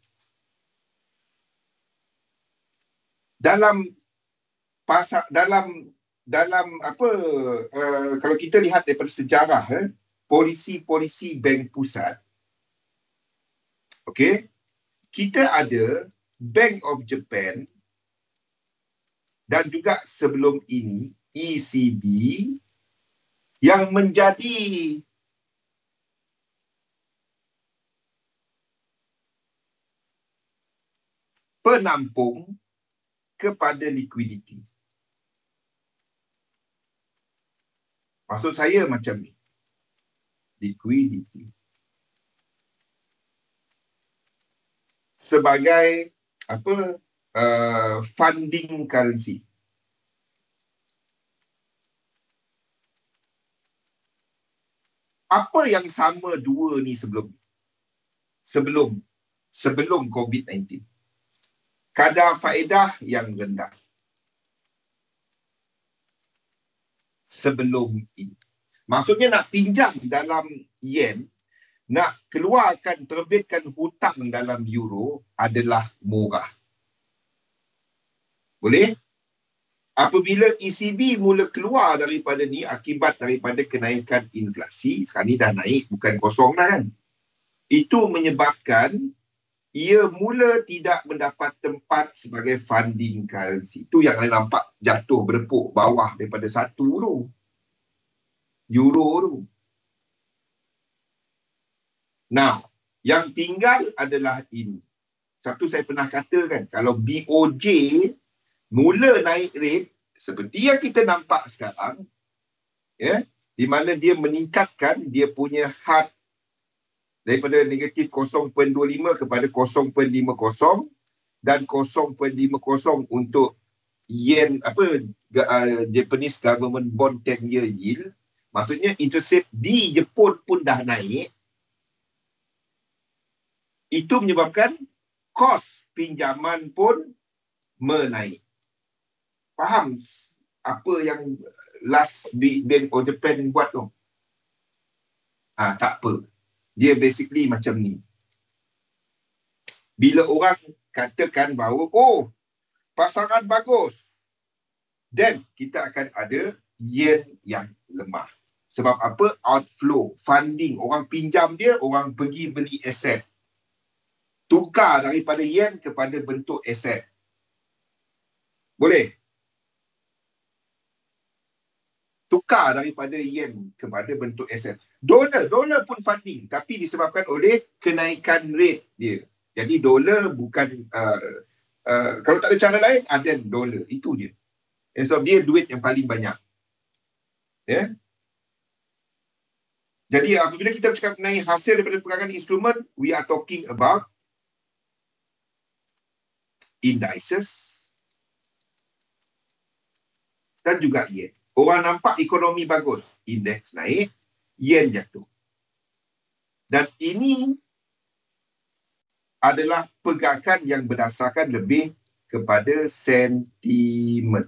Dalam kalau kita lihat daripada sejarah polisi-polisi bank pusat, okey, kita ada Bank of Japan dan juga sebelum ini ECB yang menjadi penampung kepada likuiditi. Maksud saya macam ni. Likuiditi. Sebagai funding currency. Apa yang sama dua ni sebelum COVID-19? Kadar faedah yang rendah. Sebelum ini. Maksudnya nak pinjam dalam yen, nak terbitkan hutang dalam euro adalah murah. Boleh? Apabila ECB mula keluar daripada ni akibat daripada kenaikan inflasi, sekarang ni dah naik, bukan kosong dah kan. Itu menyebabkan ia mula tidak mendapat tempat sebagai funding currency. Itu yang anda nampak jatuh berepuk bawah daripada 1 tu. Euro tu. Now, yang tinggal adalah ini. Satu saya pernah katakan, kalau BOJ mula naik rate seperti yang kita nampak sekarang, ya, di mana dia meningkatkan dia punya had daripada negatif 0.25 kepada 0.50 dan 0.50 untuk yen Japanese government bond 10-year yield. Maksudnya interest rate di Jepun pun dah naik. Itu menyebabkan kos pinjaman pun menaik. Faham apa yang last Bank of Japan buat tu? Tak apa. Dia basically macam ni. Bila orang katakan bahawa, pasaran bagus, then kita akan ada yen yang lemah. Sebab apa? Outflow, funding. Orang pinjam dia, orang pergi beli aset. Tukar daripada yen kepada bentuk aset. Boleh? Tukar daripada yen kepada bentuk aset. Dolar pun funding, tapi disebabkan oleh kenaikan rate dia. Jadi dolar bukan, kalau tak ada cara lain, ada dolar. Itu je. So dia duit yang paling banyak. Ya. Jadi apabila kita bercakap mengenai hasil daripada pergerakan instrumen, we are talking about indices dan juga yen. Orang nampak ekonomi bagus, indeks naik, yen jatuh. Dan ini adalah pergerakan yang berdasarkan lebih kepada sentimen.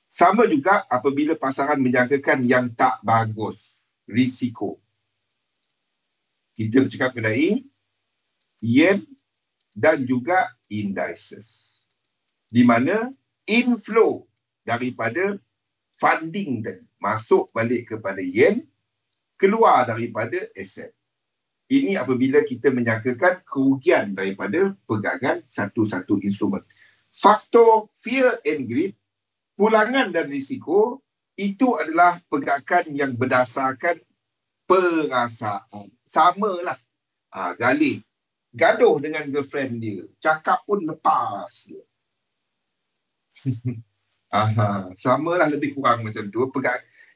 Sama juga apabila pasaran menjangkakan yang tak bagus, risiko. Kita bercakap mengenai yen dan juga indices. Di mana inflow daripada funding tadi masuk balik kepada yen, keluar daripada aset. Ini apabila kita menjangkakan kerugian daripada pergerakan satu-satu instrumen. Faktor fear and greed, pulangan dan risiko, itu adalah pergerakan yang berdasarkan perasaan. Samalah. Galih. Gaduh dengan girlfriend dia. Cakap pun lepas dia. Samalah lebih kurang macam tu.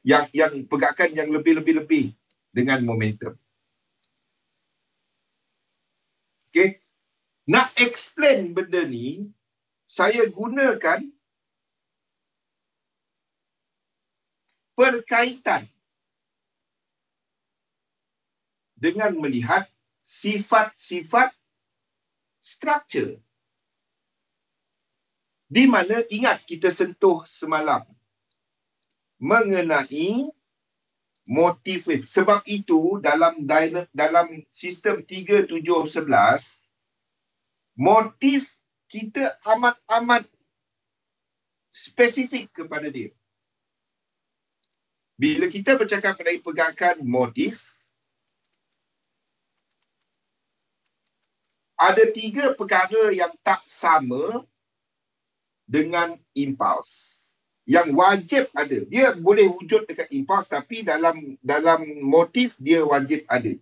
Yang pergerakan yang lebih-lebih dengan momentum. Okay. Nak explain benda ni, saya gunakan perkaitan dengan melihat sifat-sifat structure. Di mana ingat kita sentuh semalam mengenai motif wave. Sebab itu dalam sistem 3711 motif kita amat spesifik kepada dia. Bila kita bercakap mengenai pergerakan motif, ada 3 perkara yang tak sama dengan impuls. Yang wajib ada. Dia boleh wujud dekat impuls, tapi dalam motif dia wajib ada.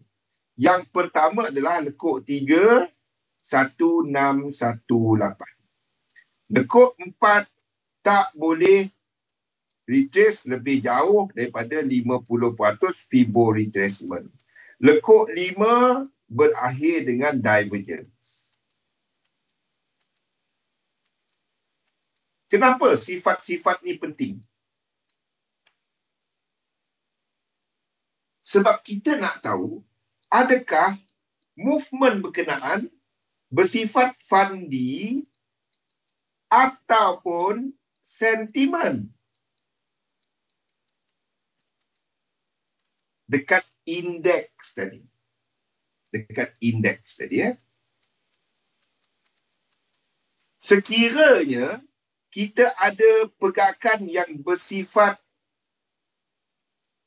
Yang pertama adalah lekuk 3, 1, 6, 1, 8. Lekuk 4 tak boleh retrace lebih jauh daripada 50% Fibo retracement. Lekuk 5 berakhir dengan divergence. Kenapa sifat-sifat ni penting? Sebab kita nak tahu, adakah movement berkenaan bersifat fundi ataupun sentimen dekat indeks tadi. Dekat indeks tadi, ya. Sekiranya kita ada pergerakan yang bersifat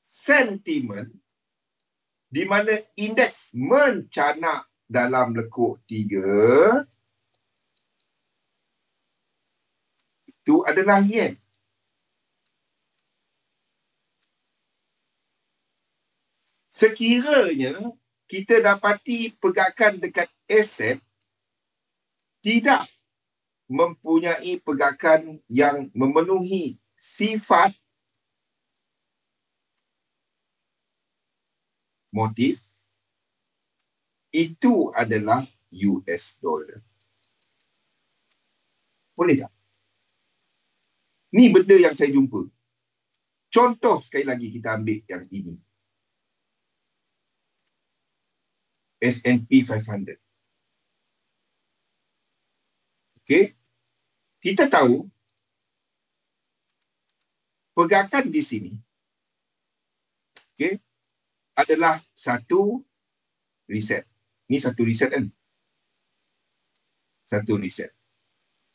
sentimen di mana indeks mencanak dalam lekuk 3, itu adalah yen. Sekiranya kita dapati pergerakan dekat aset tidak mempunyai pergerakan yang memenuhi sifat motif, itu adalah US dollar. Boleh tak? Ni benda yang saya jumpa. Contoh sekali lagi kita ambil yang ini. S&P 500. Okey. Kita tahu pergerakan di sini, okey, adalah satu reset. Ni satu reset kan? Satu reset.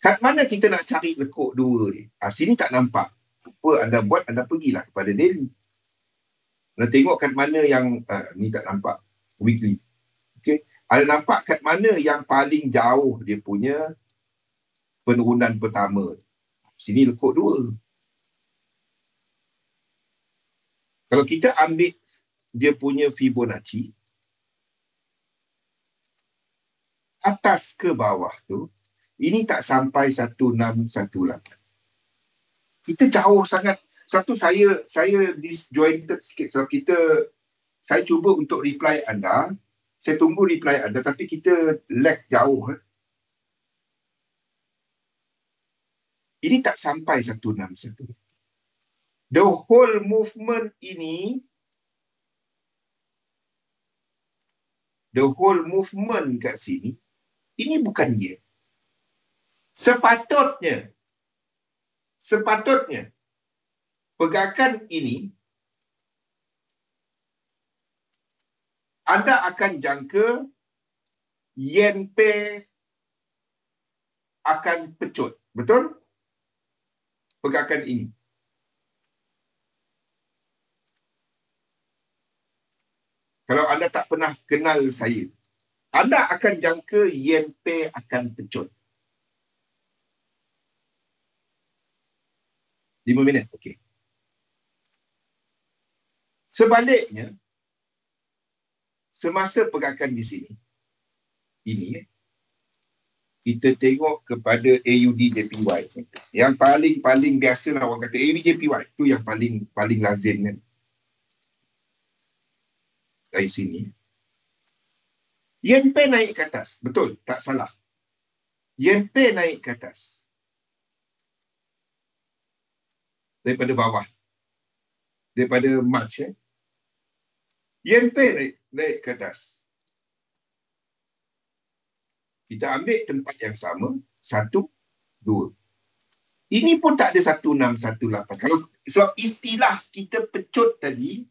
Kat mana kita nak cari lekuk 2 ni? Sini tak nampak. Apa anda buat, anda pergilah kepada daily. Anda tengok kat mana yang ni tak nampak. Weekly. Okey. Anda nampak kat mana yang paling jauh dia punya penurunan pertama. Sini lekuk 2. Kalau kita ambil dia punya Fibonacci, atas ke bawah tu, ini tak sampai 1618. Kita jauh sangat. Satu, saya disjointed sikit. Sebab saya cuba untuk reply anda. Saya tunggu reply anda, tapi kita lag jauh. Ini tak sampai 1618. The whole movement ini, the whole movement kat sini, ini bukan yen. Sepatutnya pergerakan ini anda akan jangka yen pair akan pecut. Betul? Pergerakan ini. Kalau anda tak pernah kenal saya, anda akan jangka yen pair akan pecut. 5 minit, okey. Sebaliknya, semasa pergerakan di sini, ini, kita tengok kepada AUD/JPY. Yang paling biasa lah orang kata AUD/JPY. Itu yang paling lazim kan. Dari sini. Yen pair naik ke atas. Betul, tak salah. Yen pair naik ke atas. Daripada bawah. Daripada March. Yen pair naik ke atas. Kita ambil tempat yang sama. 1, 2. Ini pun tak ada 1618. Kalau sebab istilah kita pecut tadi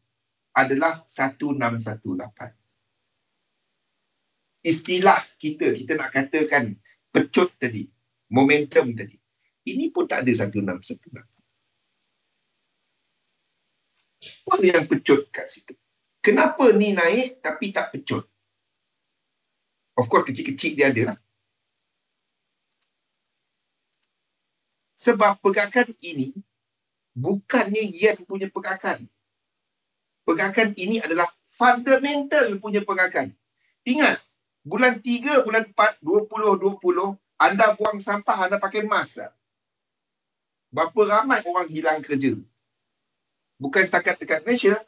adalah 1618. Istilah kita nak katakan pecut tadi, momentum tadi. Ini pun tak ada 1618. Apa yang pecut kat situ? Kenapa ni naik tapi tak pecut? Of course kecil-kecil dia ada lah. Sebab pergerakan ini bukannya yen punya pergerakan. Pergerakan ini adalah fundamental punya pergerakan. Ingat, bulan 3, bulan 4, 2020, anda buang sampah, anda pakai mask tak? Berapa ramai orang hilang kerja? Bukan setakat dekat Malaysia.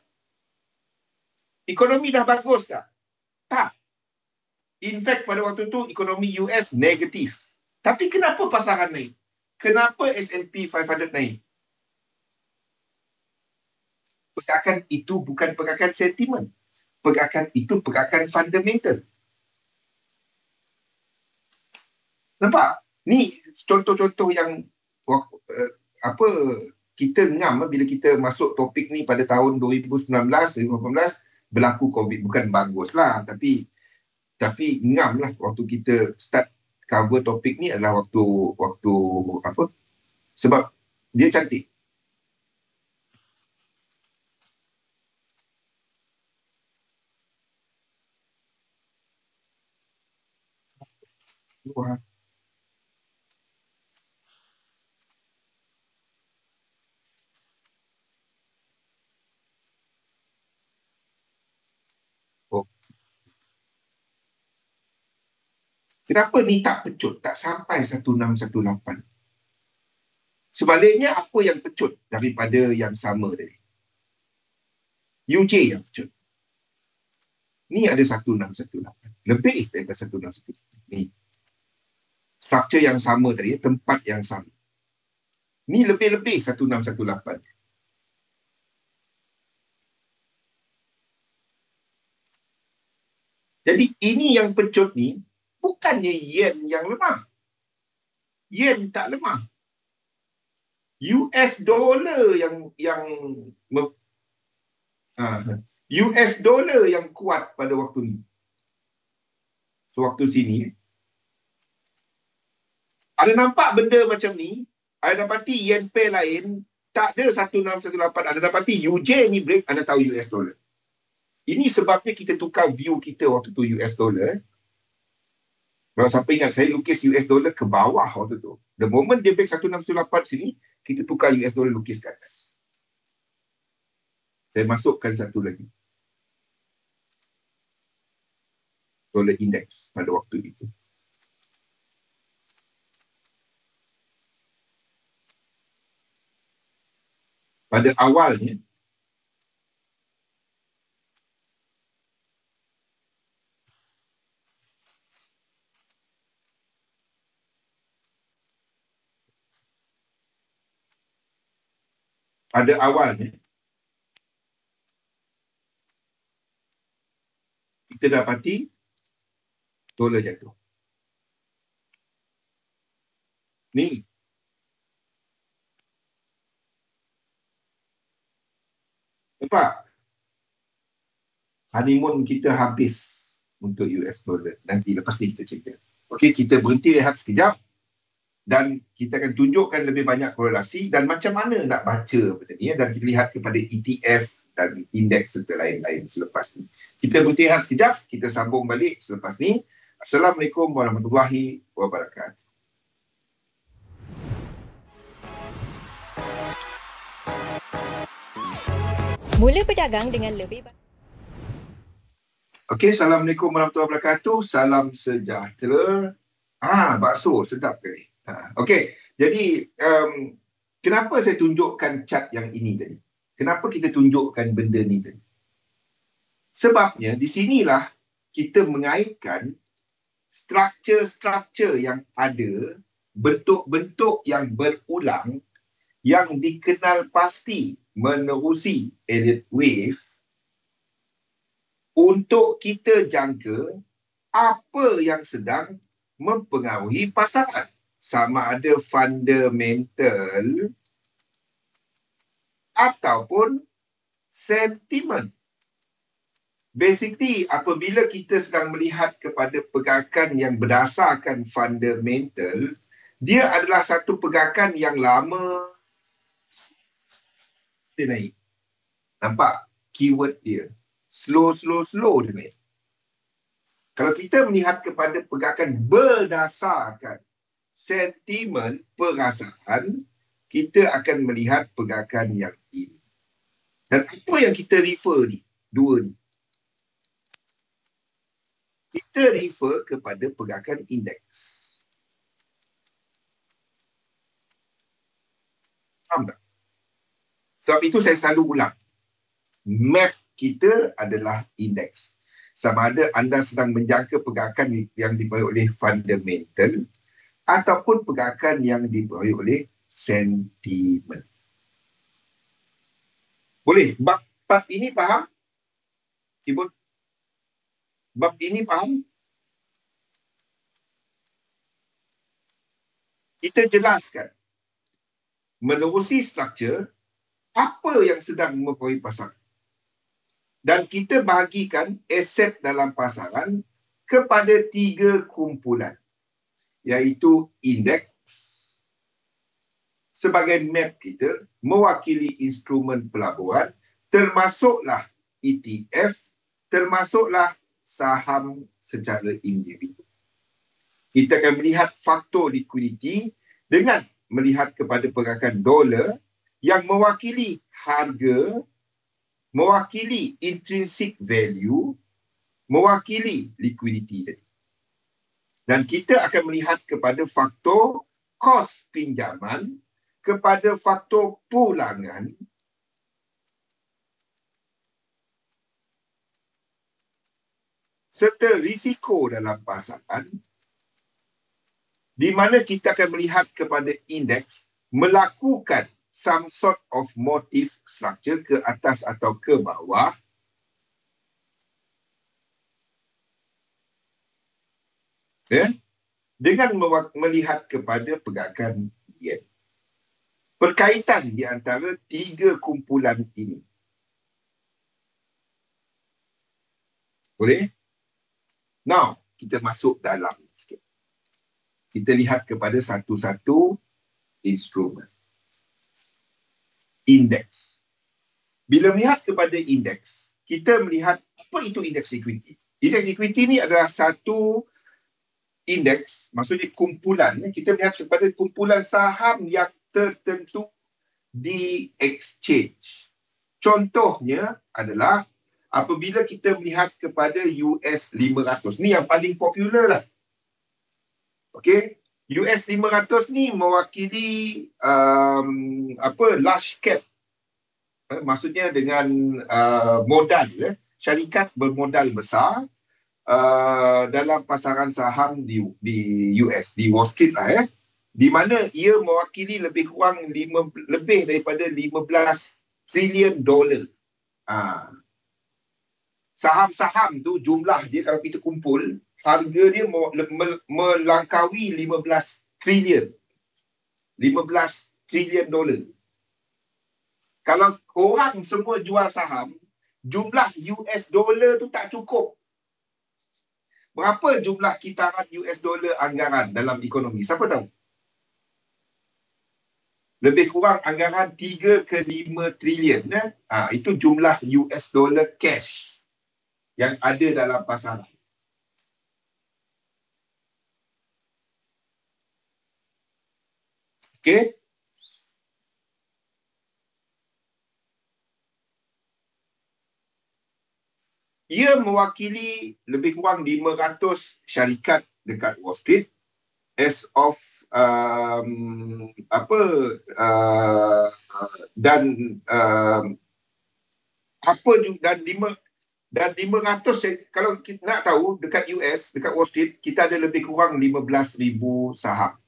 Ekonomi dah bagus tak? Tak. In fact, pada waktu tu, ekonomi US negatif. Tapi kenapa pasaran naik? Kenapa S&P 500 naik? Pergerakan itu bukan pergerakan sentimen. Pergerakan itu pergerakan fundamental. Nampak? Ni contoh-contoh yang kita ngam bila kita masuk topik ni pada tahun 2019, 2018 berlaku COVID. Bukan bagus lah, tapi ngam lah waktu kita start cover topik ni adalah waktu apa? Sebab dia cantik. Wah. Oh. Kenapa ni tak pecut? Tak sampai 1618. Sebaliknya, apa yang pecut daripada yang sama tadi? UJ yang pecut. Ni ada 1618. Lebih daripada 1618. Ni. Struktur yang sama tadi, tempat yang sama. Ni lebih-lebih 1618. Jadi ini yang pecut ni, bukannya yen yang lemah. Yen tak lemah. US dollar US dollar yang kuat pada waktu ni. Sewaktu sini. Ada nampak benda macam ni, ada dapati yen pair lain, tak ada 1618, ada dapati UJ ni break, anda tahu US dollar. Ini sebabnya kita tukar view kita waktu tu US dollar. Kalau siapa ingat, saya lukis US dollar ke bawah waktu tu. The moment dia break 1618 sini, kita tukar US dollar lukis ke atas. Saya masukkan satu lagi. Dollar index pada waktu itu. Pada awalnya, kita dapati dolar jatuh. Ni. Nampak? Honeymoon kita habis untuk US dollar. Nanti lepas ni kita cerita. Okey, kita berhenti rehat sekejap. Dan kita akan tunjukkan lebih banyak korelasi dan macam mana nak baca benda ni. Dan kita lihat kepada ETF dan indeks serta lain-lain selepas ni. Kita berhenti rehat sekejap. Kita sambung balik selepas ni. Assalamualaikum warahmatullahi wabarakatuh. Mula berdagang dengan lebih baik. Okey, Assalamualaikum warahmatullahi wabarakatuh. Salam sejahtera. Bakso sedap kali. Okey, jadi kenapa saya tunjukkan chart yang ini tadi? Kenapa kita tunjukkan benda ni tadi? Sebabnya di sinilah kita mengaitkan struktur-struktur yang ada, bentuk-bentuk yang berulang yang dikenal pasti menerusi Elliott Wave untuk kita jangka apa yang sedang mempengaruhi pasaran. Sama ada fundamental ataupun sentimen. Basically, apabila kita sedang melihat kepada pergerakan yang berdasarkan fundamental, dia adalah satu pergerakan yang lama dia naik. Nampak keyword dia. Slow dia naik. Kalau kita melihat kepada pergerakan berdasarkan sentimen perasaan, kita akan melihat pergerakan yang ini. Dan apa yang kita refer ni? Dua ni. Kita refer kepada pergerakan indeks. Faham tak? Sebab itu saya selalu ulang. Map kita adalah indeks. Sama ada anda sedang menjangka pergerakan yang dipengaruhi oleh fundamental ataupun pergerakan yang dipengaruhi oleh sentimen. Boleh? Bab ini faham? Ibu? Bab ini faham? Kita jelaskan menerusi struktur apa yang sedang mempengaruhi pasaran. Dan kita bahagikan aset dalam pasaran kepada 3 kumpulan. iaitu indeks sebagai map kita mewakili instrumen pelaburan, termasuklah ETF, termasuklah saham secara individu. Kita akan melihat faktor likuiditi dengan melihat kepada pergerakan dolar yang mewakili harga, mewakili intrinsic value, mewakili likuiditi tadi. Dan kita akan melihat kepada faktor kos pinjaman, kepada faktor pulangan, serta risiko dalam pasaran, di mana kita akan melihat kepada indeks melakukan some sort of motif structure ke atas atau ke bawah, dengan melihat kepada pergerakan yen. Perkaitan di antara tiga kumpulan ini. Boleh? Now, kita masuk dalam sikit. Kita lihat kepada satu-satu instrumen. Indeks. Bila melihat kepada indeks, kita melihat apa itu indeks equity. Indeks equity ni adalah satu indeks, maksudnya kumpulan. Kita melihat kepada kumpulan saham yang tertentu di exchange. Contohnya adalah apabila kita melihat kepada US 500. Ni yang paling popular lah. Okey, US 500 ni mewakili large cap. Maksudnya dengan modal, syarikat bermodal besar dalam pasaran saham di US, di Wall Street lah, di mana ia mewakili lebih kurang lebih daripada 15 trilion dolar. Saham-saham tu jumlah dia kalau kita kumpul, harga dia melangkaui 15 trilion. 15 trilion dolar. Kalau orang semua jual saham, jumlah US dollar tu tak cukup. Berapa jumlah kitaran US dollar anggaran dalam ekonomi? Siapa tahu? Lebih kurang anggaran 3 ke 5 trilion. Itu jumlah US dollar cash yang ada dalam pasaran. Okey. Ia mewakili lebih kurang 500 syarikat dekat Wall Street as of dan 500, kalau kita nak tahu dekat US, dekat Wall Street, kita ada lebih kurang 15,000 saham.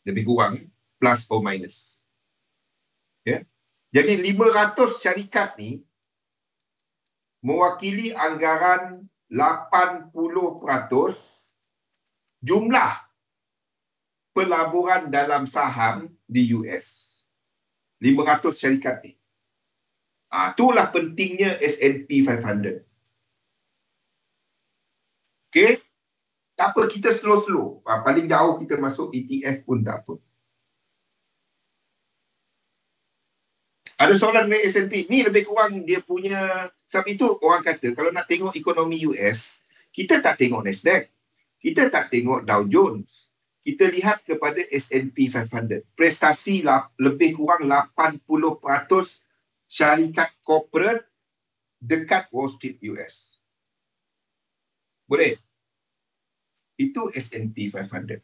Lebih kurang, plus or minus. Okay. Jadi 500 syarikat ni mewakili anggaran 80% jumlah pelaburan dalam saham di US. 500 syarikat ni. Itulah pentingnya S&P 500. Okey. Tak apa, kita slow-slow. Paling jauh kita masuk ETF pun tak apa. Ada soalan dengan S&P. Ni lebih kurang dia punya... Sebab itu orang kata, kalau nak tengok ekonomi US, kita tak tengok Nasdaq. Kita tak tengok Dow Jones. Kita lihat kepada S&P 500. Prestasi lebih kurang 80% syarikat corporate dekat Wall Street US. Boleh? Itu S&P 500.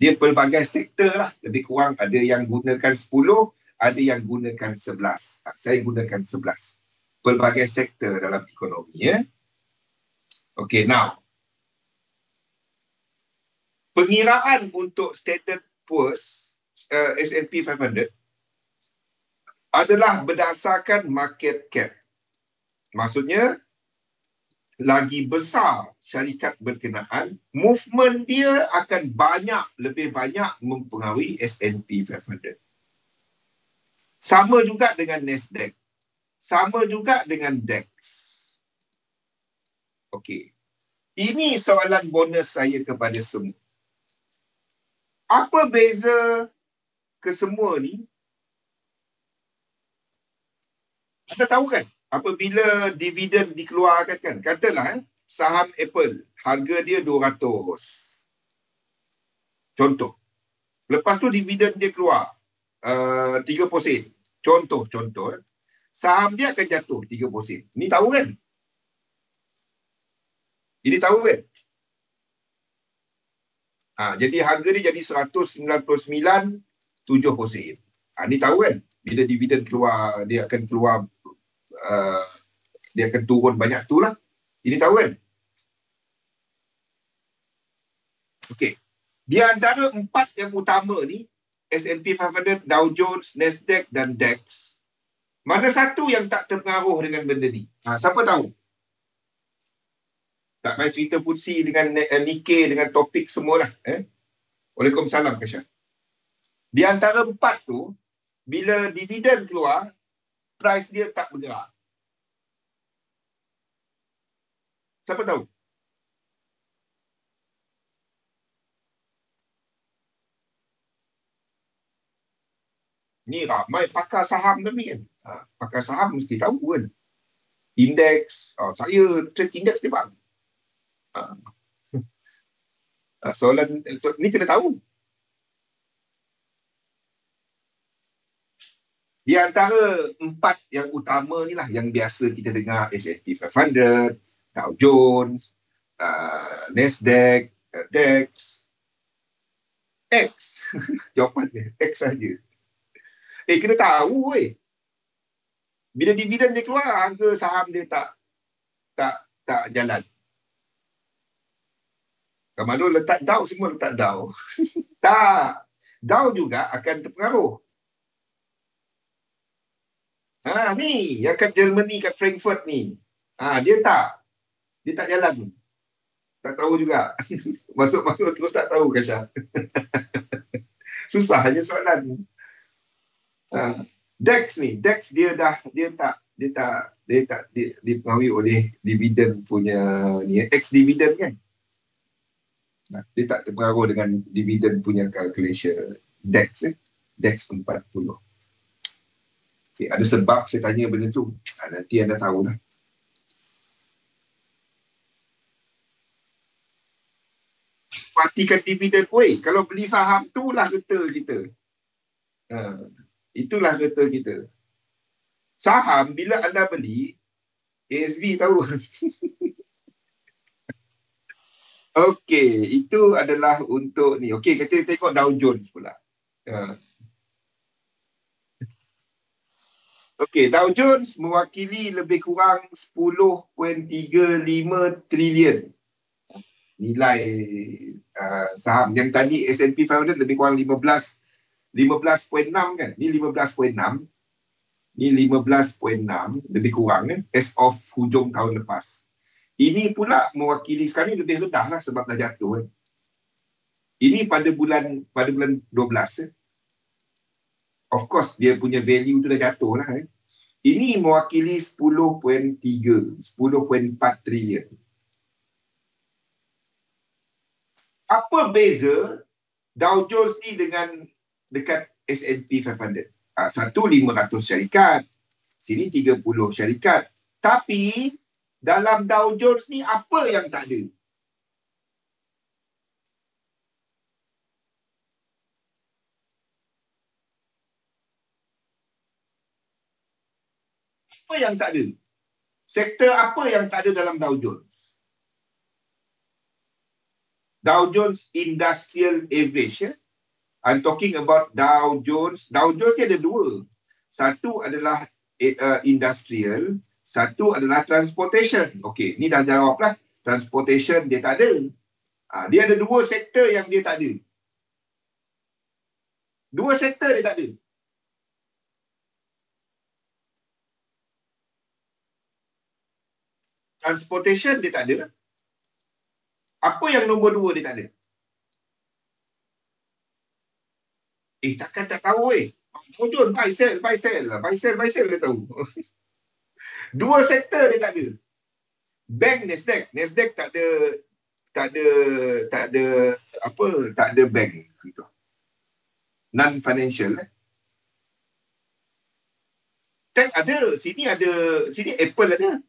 Dia pelbagai sektor lah. Lebih kurang ada yang gunakan 10, ada yang gunakan 11. Saya gunakan 11. Pelbagai sektor dalam ekonomi. Okay, now. Pengiraan untuk Standard Poor's S&P 500 adalah berdasarkan market cap. Maksudnya, lagi besar syarikat berkenaan, movement dia akan lebih banyak mempengaruhi S&P 500. Sama juga dengan Nasdaq. Sama juga dengan DAX. Okey. Ini soalan bonus saya kepada semua. Apa beza kesemua ni? Anda tahu kan? Apabila dividen dikeluarkan kan, katalah saham Apple, harga dia 200. Contoh. Lepas tu dividen dia keluar 30 sen. Contoh. Saham dia akan jatuh 30 sen. Ini tahu kan? Ini tahu kan? Jadi harga dia jadi 199.70 sen. Ini tahu kan? Bila dividen keluar, dia akan keluar, dia akan turun banyak tu lah. Ini tahu kan? Okey. Di antara 4 yang utama ni, S&P 500, Dow Jones, Nasdaq dan DAX, mana satu yang tak terpengaruh dengan benda ni? Siapa tahu? Tak payah cerita FTSE dengan Nikkei dengan topik semualah. Waalaikumsalam, Kasha. Di antara 4 tu, bila dividen keluar, price dia tak bergerak. Siapa tahu? Ni ramai pakar saham ni kan. Pakar saham mesti tahu kan. Indeks, saya trade indeks ni bang. Soalan ni kena tahu. Di antara 4 yang utama ni lah yang biasa kita dengar, S&P 500, Dow Jones, Nasdaq, DAX, X. Jawapan dia X saja. Kena tahu weh. Bila dividen dia keluar, harga saham dia tak jalan. Kalau letak Dow, semua letak Dow. Tak. Dow juga akan terpengaruh. Ni yang kat Germany, kat Frankfurt ni. Dia tak jalan. Tak tahu juga. Masuk terus tak tahu, Kasha. Susah aja soalan. DAX ni, dia tak dipengaruhi oleh dividen punya ni, ex dividen kan. Dia tak terpengaruh dengan dividen punya calculation DAX DAX 40. Okay, ada sebab saya tanya benda tu. Nanti anda tahulah. Perhatikan dividen. Kalau beli saham tu lah kata kita. Itulah kata kita. Saham bila anda beli, ASB tahu. Okey, itu adalah untuk ni. Okey, kita tengok Dow Jones pula. Okey, Dow Jones mewakili lebih kurang 10.35 trilion nilai saham. Yang tadi S&P 500 lebih kurang 15.6 kan. Ni 15.6. Ni 15.6 lebih kurang as of hujung tahun lepas. Ini pula mewakili sekarang ni lebih rendah lah sebab dah jatuh kan. Ini pada bulan 12. Of course dia punya value tu dah jatuh lah. Ini mewakili 10.4 trilion. Apa beza Dow Jones ni dengan dekat S&P 500? Satu 500 syarikat, sini 30 syarikat. Tapi dalam Dow Jones ni apa yang tak ada? Apa yang tak ada? Sektor apa yang tak ada dalam Dow Jones? Dow Jones Industrial Average. I'm talking about Dow Jones. Dow Jones ni ada 2. Satu adalah industrial, satu adalah transportation. Okey, ni dah jawab lah. Transportation dia tak ada. Dia ada 2 sektor yang dia tak ada. 2 sektor dia tak ada. Transportation dia tak ada. Apa yang nombor 2 dia tak ada? Takkan tak tahu Dow Jones buy sell dia tahu. 2 sektor dia tak ada. Bank Nasdaq. Nasdaq tak ada bank gitu. Non-financial. Tech ada. Sini Apple ada.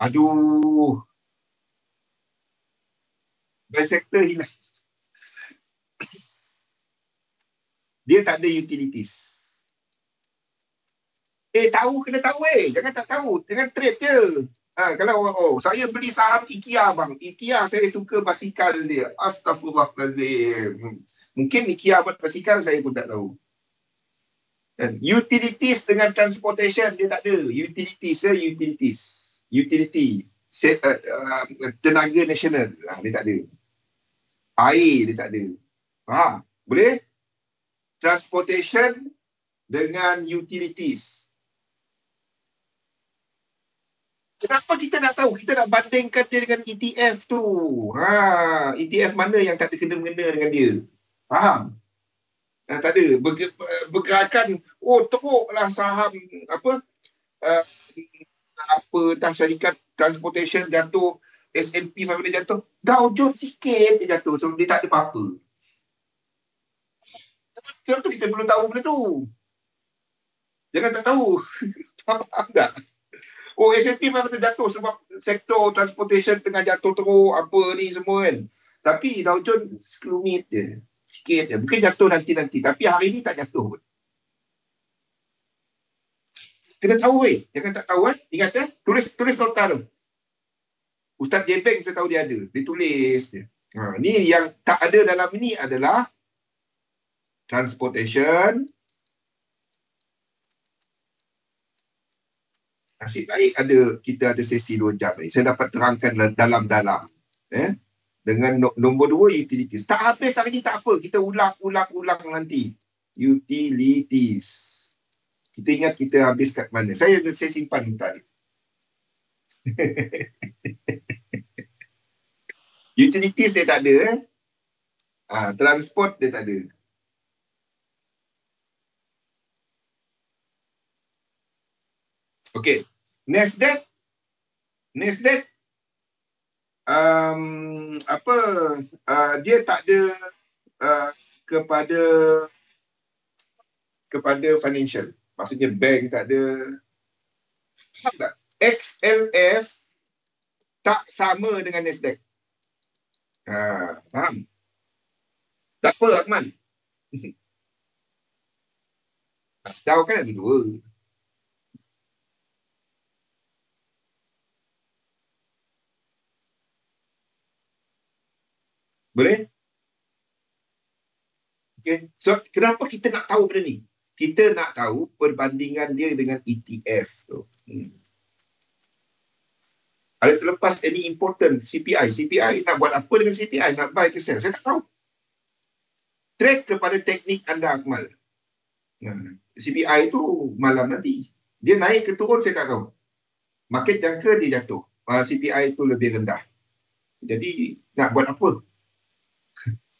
Aduh. By sector hilang. Dia tak ada utilities. Kena tahu Jangan tak tahu. Jangan trade je. Kalau saya beli saham IKEA bang. IKEA saya suka basikal dia. Astaghfirullahaladzim. Mungkin IKEA buat basikal saya pun tak tahu. Utilities dengan transportation dia tak ada. Utility. Tenaga nasional. Dia tak ada. Air dia tak ada. Faham? Boleh? Transportation dengan utilities. Kenapa kita nak tahu? Kita nak bandingkan dia dengan ETF tu. ETF mana yang tak ada kena-mengena dengan dia? Faham? Tak ada. Bergerakan, teruklah saham, syarikat transportation jatuh, S&P 500 jatuh. Dow Jones sikit dia jatuh. So, dia tak ada apa-apa. Sebab tu kita perlu tahu benda tu. Jangan tak tahu. Faham tak? S&P 500 jatuh sebab sektor transportation tengah jatuh teruk, apa ni semua kan. Tapi Dow Jones sekelumit je. Sikit je. Mungkin jatuh nanti-nanti. Tapi hari ni tak jatuh pun. Kena tahu Jangan tak tahu Ingat Tulis nota tu. Ustaz Jebeng saya tahu dia ada. Dia tulis je. Ni yang tak ada dalam ni adalah transportation. Nasib baik kita ada sesi 2 jam ni. Saya dapat terangkan dalam-dalam. Dengan nombor 2, utilities. Tak habis hari ni tak apa. Kita ulang nanti. Utilities. Kita ingat kita habis kat mana. Saya simpan nota ni. Utilities dia tak ada. Transport dia tak ada. Okey. Nasdaq dia tak ada kepada financial. Maksudnya bank tak ada. Faham tak? XLF tak sama dengan Nasdaq. Faham? Tak apa Akmal. Dow kan ada 2. Boleh? Okay. So, kenapa kita nak tahu benda ni? Kita nak tahu perbandingan dia dengan ETF tu. Ada terlepas any important CPI nak buat apa dengan CPI? Nak buy ke sell? Saya tak tahu. Trade kepada teknik anda Akmal. CPI tu malam nanti. Dia naik ke turun saya tak tahu. Market jangka dia jatuh. CPI tu lebih rendah. Jadi nak buat apa?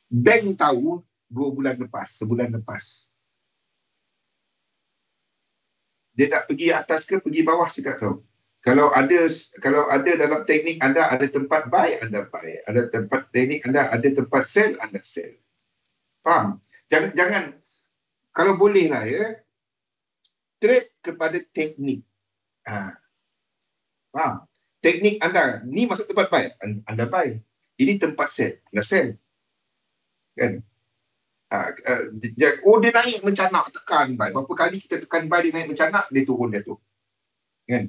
Bank tahu 2 bulan lepas, sebulan lepas. Dia nak pergi atas ke pergi bawah saya tak tahu. Kalau ada dalam teknik anda ada tempat buy, anda buy. Ada tempat teknik anda ada tempat sell, anda sell. Faham? Jangan kalau boleh lah trade kepada teknik. Faham? Teknik anda ni masuk tempat buy, anda buy. Ini tempat sell, anda sell. Kan? Dia naik mencanak, tekan buy. Berapa kali kita tekan buy, dia naik mencanak, dia turun jatuh. Kan?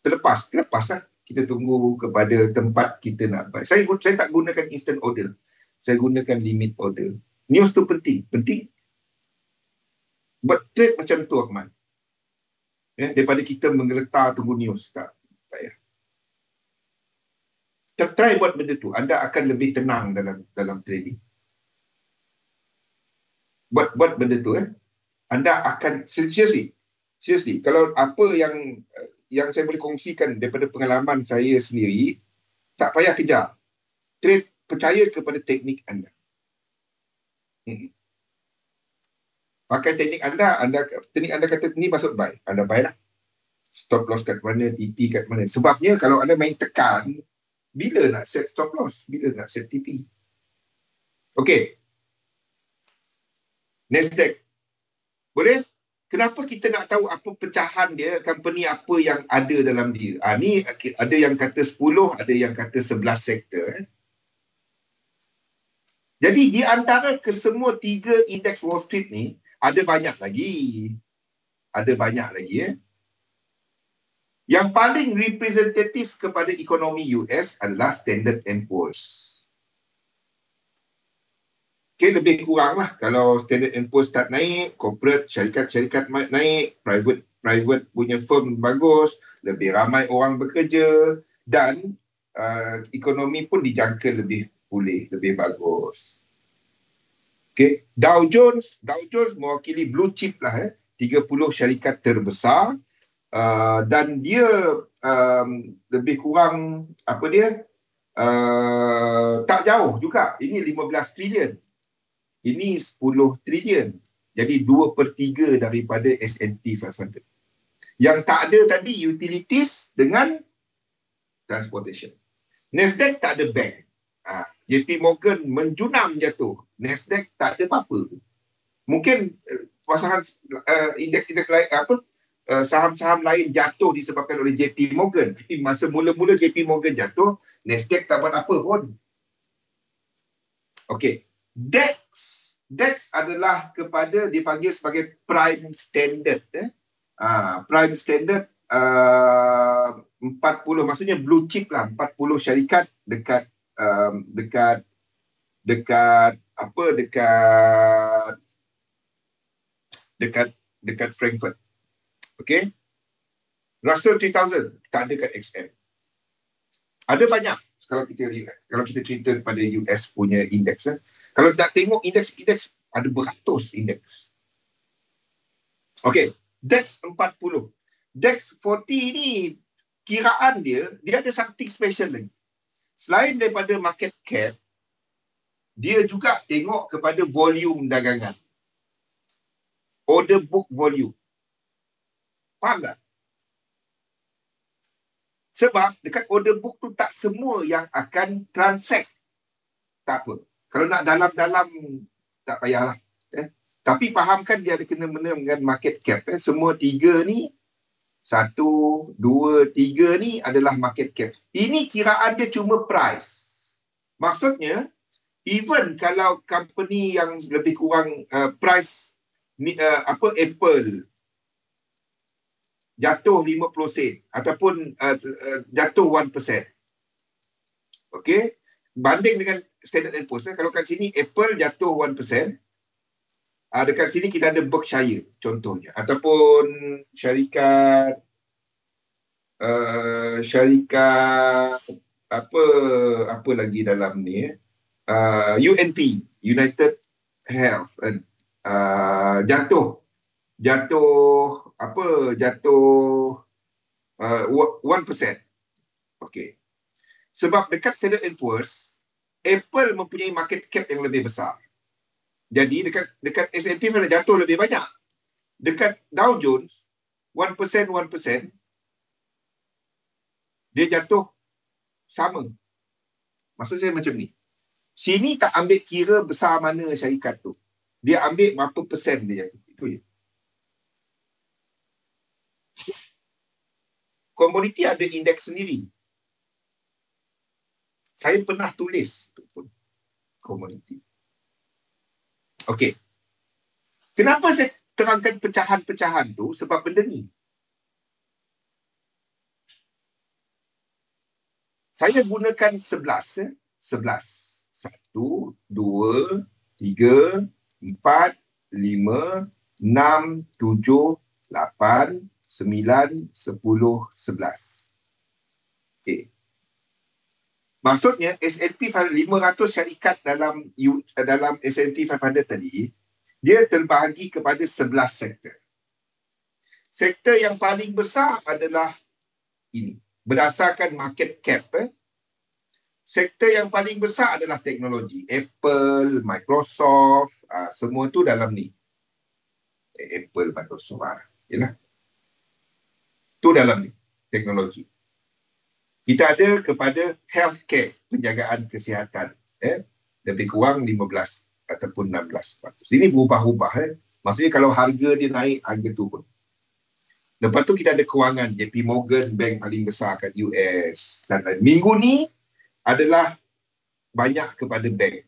Terlepas lah. Kita tunggu kepada tempat kita nak buy. Saya tak gunakan instant order. Saya gunakan limit order. News tu penting. Buat trade macam tu Akmal. Daripada kita menggeletar tunggu news. Tak payah. Try buat benda tu. Anda akan lebih tenang dalam trading. Buat benda tu Anda akan seriously kalau apa yang saya boleh kongsikan daripada pengalaman saya sendiri, tak payah kejar. Trade, percaya kepada teknik anda. Pakai teknik anda kata ni masuk buy, anda buy lah. Stop loss kat mana, TP kat mana. Sebabnya kalau anda main tekan, bila nak set stop loss? Bila nak set TP? Okey. Nasdaq. Boleh? Kenapa kita nak tahu apa pecahan dia, company apa yang ada dalam dia? Ni ada yang kata 10, ada yang kata 11 sektor. Jadi di antara kesemua 3 indeks Wall Street ni, ada banyak lagi. Ada banyak lagi. Yang paling representatif kepada ekonomi US adalah Standard & Poor's. Okay, lebih kurang lah. Kalau Standard & Poor's start naik, corporate, syarikat-syarikat naik, private punya firm bagus, lebih ramai orang bekerja dan ekonomi pun dijangka lebih pulih, lebih bagus. Okay, Dow Jones mewakili blue chip lah, 30 syarikat terbesar dan dia lebih kurang tak jauh juga. Ini 15 trilion. Ini 10 trilion. Jadi 2/3 daripada S&P 500. Yang tak ada tadi utilities dengan transportation. Nasdaq tak ada bank. JP Morgan menjunam jatuh. Nasdaq tak ada apa-apa. Mungkin pasangan indeks-indeks lain saham-saham lain jatuh disebabkan oleh JP Morgan. Tapi masa mula-mula JP Morgan jatuh, Nasdaq tak buat apa pun. Okey. DAX adalah dipanggil sebagai prime standard. Prime standard 40, maksudnya blue chip lah, 40 syarikat dekat Frankfurt. Okey. Russell 3000 tak ada kat XM. Ada banyak. Kalau kita cerita kepada US punya indeks, kalau nak tengok indeks ada beratus indeks. Okey, DAX 40. DAX 40 ni kiraan dia ada something special lagi. Selain daripada market cap, dia juga tengok kepada volume dagangan. Order book volume. Faham tak? Sebab dekat order book tu tak semua yang akan transact. Tak apa. Kalau nak dalam-dalam tak payahlah. Tapi fahamkan dia ada kena-mena dengan market cap. Semua 3 ni, 1, 2, 3 ni adalah market cap. Ini kiraan dia cuma price. Maksudnya, even kalau company yang lebih kurang price Apple jatuh 50 sen ataupun jatuh 1%. Okey, banding dengan Standard & Poor's. Kalau kat sini Apple jatuh 1%, dekat sini kita ada Berkshire contohnya, ataupun syarikat apa lagi dalam ni UNP, United Health, jatuh 1%. Okey. Sebab dekat Standard & Poor's, Apple mempunyai market cap yang lebih besar. Jadi dekat S&P jatuh lebih banyak. Dekat Dow Jones 1%, dia jatuh sama. Maksud saya macam ni. Sini tak ambil kira besar mana syarikat tu. Dia ambil berapa persen dia jatuh. Itu je. Komoditi ada indeks sendiri. Saya pernah tulis tu pun. Komoditi. Okey. Kenapa saya terangkan pecahan-pecahan tu? Sebab benda ni. Saya gunakan 11. 11. 1, 2, 3, 4, 5, 6, 7, 8, 9, 10, 11. Okey. Maksudnya S&P 500 syarikat dalam S&P 500 tadi, dia terbahagi kepada 11 sektor. Sektor yang paling besar adalah ini. Berdasarkan market cap, sektor yang paling besar adalah teknologi. Apple, Microsoft, semua tu dalam ni. Apple, Microsoft. Yalah. Tu dalam ni, teknologi. Kita ada kepada healthcare, penjagaan kesihatan. Lebih kurang 15 ataupun 16%. Ini berubah-ubah. Maksudnya kalau harga dia naik, harga turun. Lepas tu kita ada kewangan JP Morgan, bank paling besar kat US. Dan minggu ni adalah banyak kepada bank.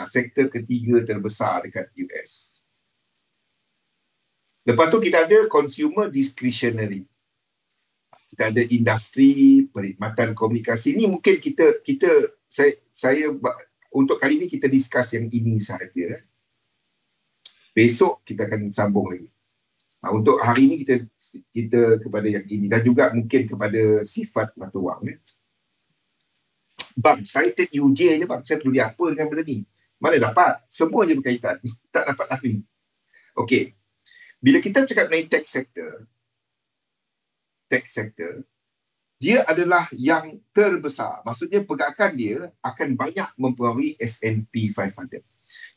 Sektor ketiga terbesar dekat US. Lepas tu kita ada consumer discretionary. Kita ada industri, perkhidmatan komunikasi. Ini mungkin saya untuk kali ini kita discuss yang ini sahaja. Besok kita akan sambung lagi. Untuk hari ini kita kepada yang ini dan juga mungkin kepada sifat mata wang. Bang, saya take UJ je bang. Saya peduli apa dengan benda ni? Mana dapat? Semua je berkaitan. Tak dapat lari. Okey. Bila kita bercakap mengenai tech sector, dia adalah yang terbesar. Maksudnya pergerakan dia akan banyak mempengaruhi S&P 500.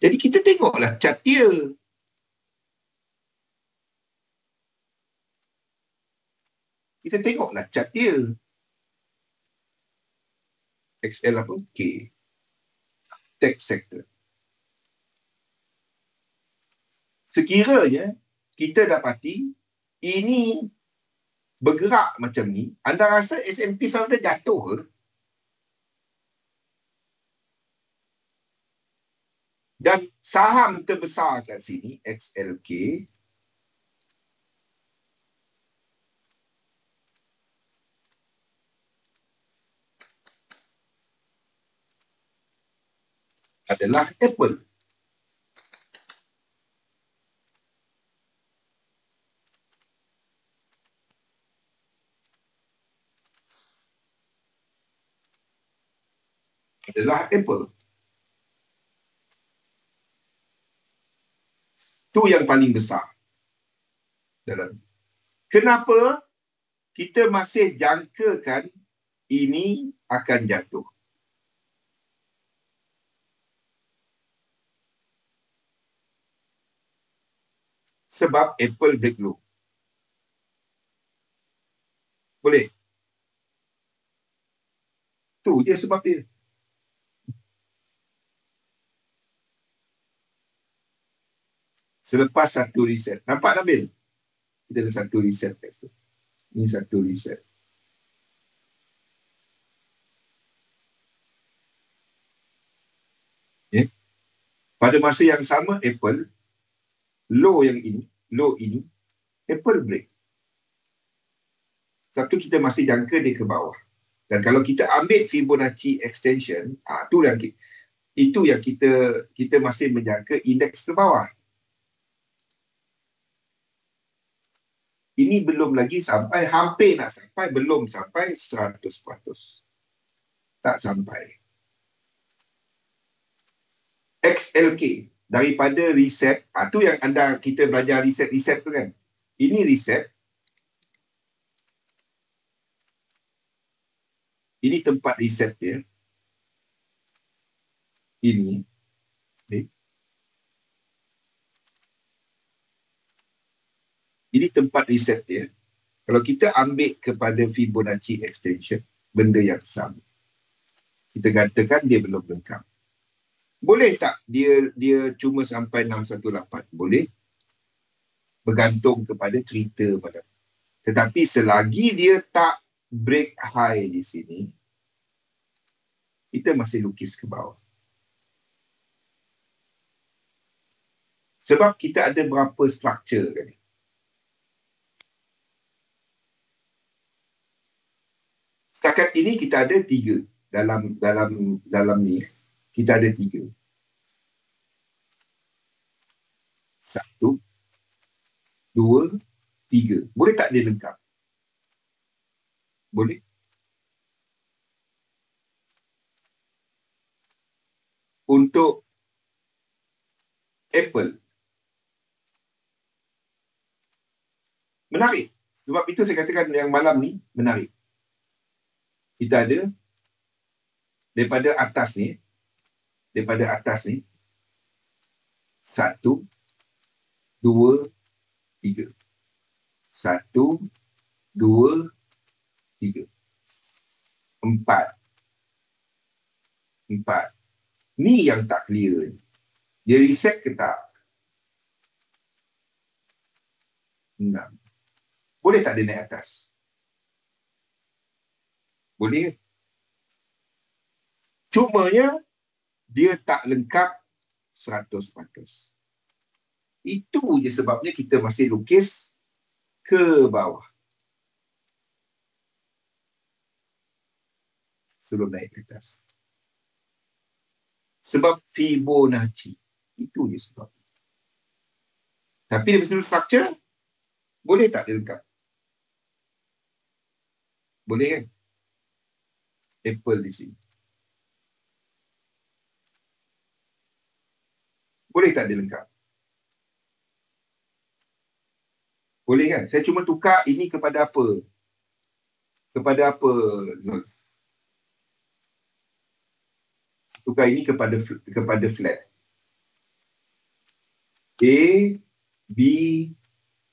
Jadi kita tengoklah chart dia. Kita tengoklah chart dia. XL apa? K. Tech sector. Sekiranya kita dapati ini bergerak macam ni, anda rasa S&P 500 jatuh ke? Dan saham terbesar kat sini, XLK, adalah Apple. Adalah Apple. Tu yang paling besar dalam. Kenapa kita masih jangkakan ini akan jatuh? Sebab Apple break low. Boleh? Tu je sebab dia. Selepas satu riset. Nampak Nabil? Kita ada satu riset kat situ. Ini satu riset. Okay. Pada masa yang sama, Apple, low ini, Apple break. Sebab tu kita masih jangka dia ke bawah. Dan kalau kita ambil Fibonacci extension, itu yang kita masih menjangka indeks ke bawah. Ini belum lagi sampai, hampir nak sampai, belum sampai 100%. Tak sampai. XLK, daripada riset, tu yang kita belajar riset tu kan. Ini riset. Ini tempat riset dia. Ini. Okay. Ini tempat riset dia. Kalau kita ambil kepada Fibonacci extension, benda yang sama. Kita katakan dia belum lengkap. Boleh tak dia cuma sampai 618? Boleh. Bergantung kepada cerita pada. Tetapi selagi dia tak break high di sini, kita masih lukis ke bawah. Sebab kita ada berapa structure kan? Setakat ini kita ada 3 dalam ni. Kita ada 3. 1, 2, 3. Boleh tak dia lengkap? Boleh. Untuk Apple, menarik. Sebab itu saya katakan yang malam ni menarik. Kita ada daripada atas ni 1, 2, 3. 1, 2, 3. 4. Ni yang tak clear. Dia reset ke tak? 6. Boleh tak dia naik atas? Boleh. Cumanya dia tak lengkap 100%. Itu je sebabnya kita masih lukis ke bawah sebelum naik ke atas. Sebab Fibonacci. Itu je sebab. Tapi dari sudut structure, boleh tak dia lengkap? Boleh kan? Apple di sini. Boleh tak dia lengkap? Boleh kan? Saya cuma tukar ini kepada apa? Kepada apa, Zul? Tukar ini kepada flat. A, B,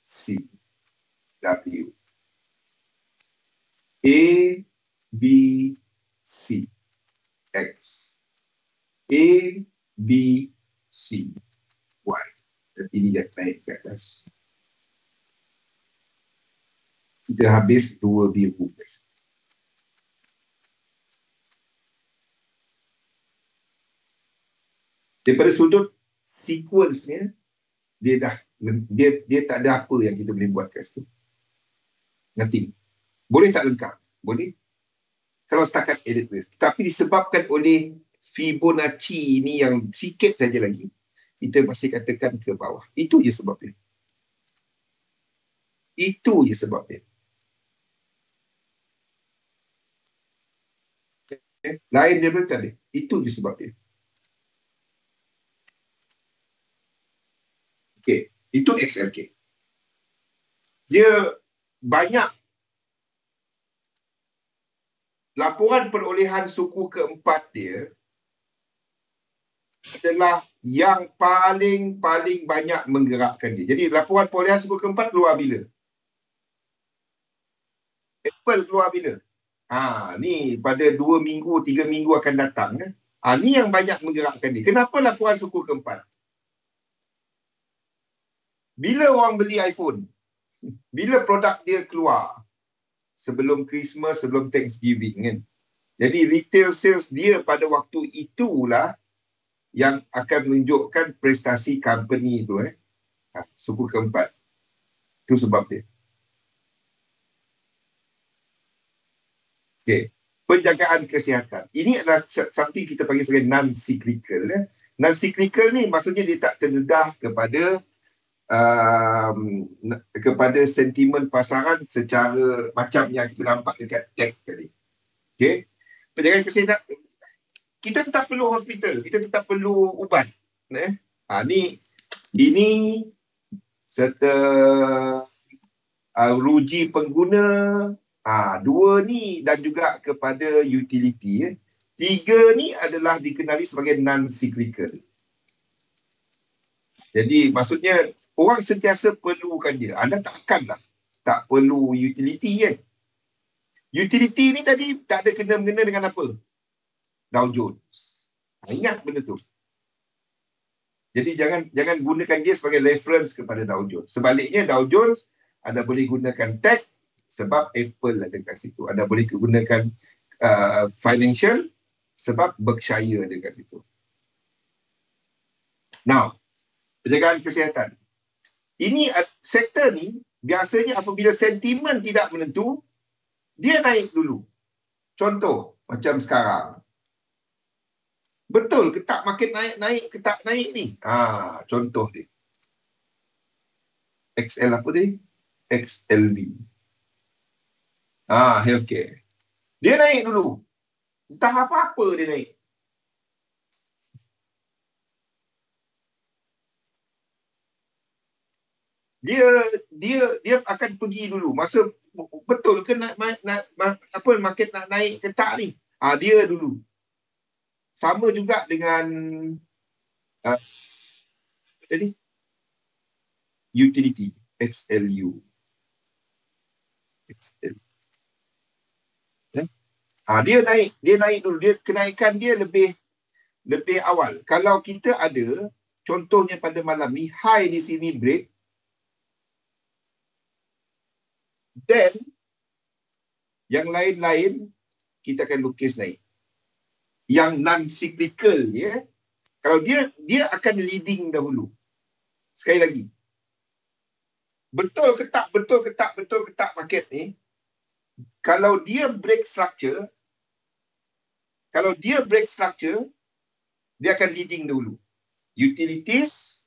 C, W. A, B, C, X. A, B, C, Y. Dan ini yang naik ke atas. Kita habis 2 biru, guys. Daripada sudut sequence-nya, dia tak ada apa yang kita boleh buat kat situ. Nothing. Boleh tak lengkap? Boleh. Kalau setakat edit wave. Tapi disebabkan oleh Fibonacci ni yang sikit saja lagi, kita masih katakan ke bawah. Itu je sebabnya. Itu je sebabnya. Okay. Lain daripada tadi. Itu je sebabnya. Okey. Itu XLK. Dia banyak laporan perolehan suku keempat dia adalah yang paling banyak menggerakkan dia. Jadi laporan perolehan suku keempat keluar bila? Apple keluar bila? Ni pada 2 minggu, 3 minggu akan datang. Ni yang banyak menggerakkan dia. Kenapa laporan suku keempat? Bila orang beli iPhone? Bila produk dia keluar? Sebelum Christmas, sebelum Thanksgiving kan? Jadi retail sales dia pada waktu itulah yang akan menunjukkan prestasi company tu. Suku keempat. Itu sebab dia. Okay. Penjagaan kesihatan. Ini adalah something kita panggil sebagai non-cyclical. Non-cyclical ni maksudnya dia tak terdedah kepada sentimen pasaran secara macam yang kita nampak dekat tech tadi. Okay. Penjagaan kesihatan, kita tetap perlu hospital, kita tetap perlu ubat. Ini serta ruji pengguna, 2 ni dan juga kepada utility. 3 ni adalah dikenali sebagai non-cyclical. Jadi maksudnya orang sentiasa perlukan dia. Anda takkanlah tak perlu utility kan? Utility ni tadi tak ada kena-mengena dengan apa? Dow Jones. Ingat benda tu. Jadi jangan gunakan dia sebagai reference kepada Dow Jones. Sebaliknya Dow Jones anda boleh gunakan tech sebab Apple ada kat situ. Anda boleh gunakan financial sebab Berkshire ada kat situ. Now, penjagaan kesihatan. Ini sektor ni biasanya apabila sentimen tidak menentu, dia naik dulu. Contoh macam sekarang. Betul ke tak market naik ke tak naik ni? Contoh dia. XL apa tadi? XLV. Healthcare. Dia naik dulu. Entah apa-apa dia naik. Dia akan pergi dulu. Masa betul ke market nak naik ke tak ni? Dia dulu. Sama juga dengan tadi utility, XLU. Dia naik dulu. Kenaikan dia lebih awal. Kalau kita ada, contohnya pada malam ni, high di sini break, then yang lain-lain kita akan lukis naik. Yang non-cyclical, ya. Kalau dia akan leading dahulu. Sekali lagi. Betul ke tak market ni, kalau dia break structure, dia akan leading dahulu. Utilities,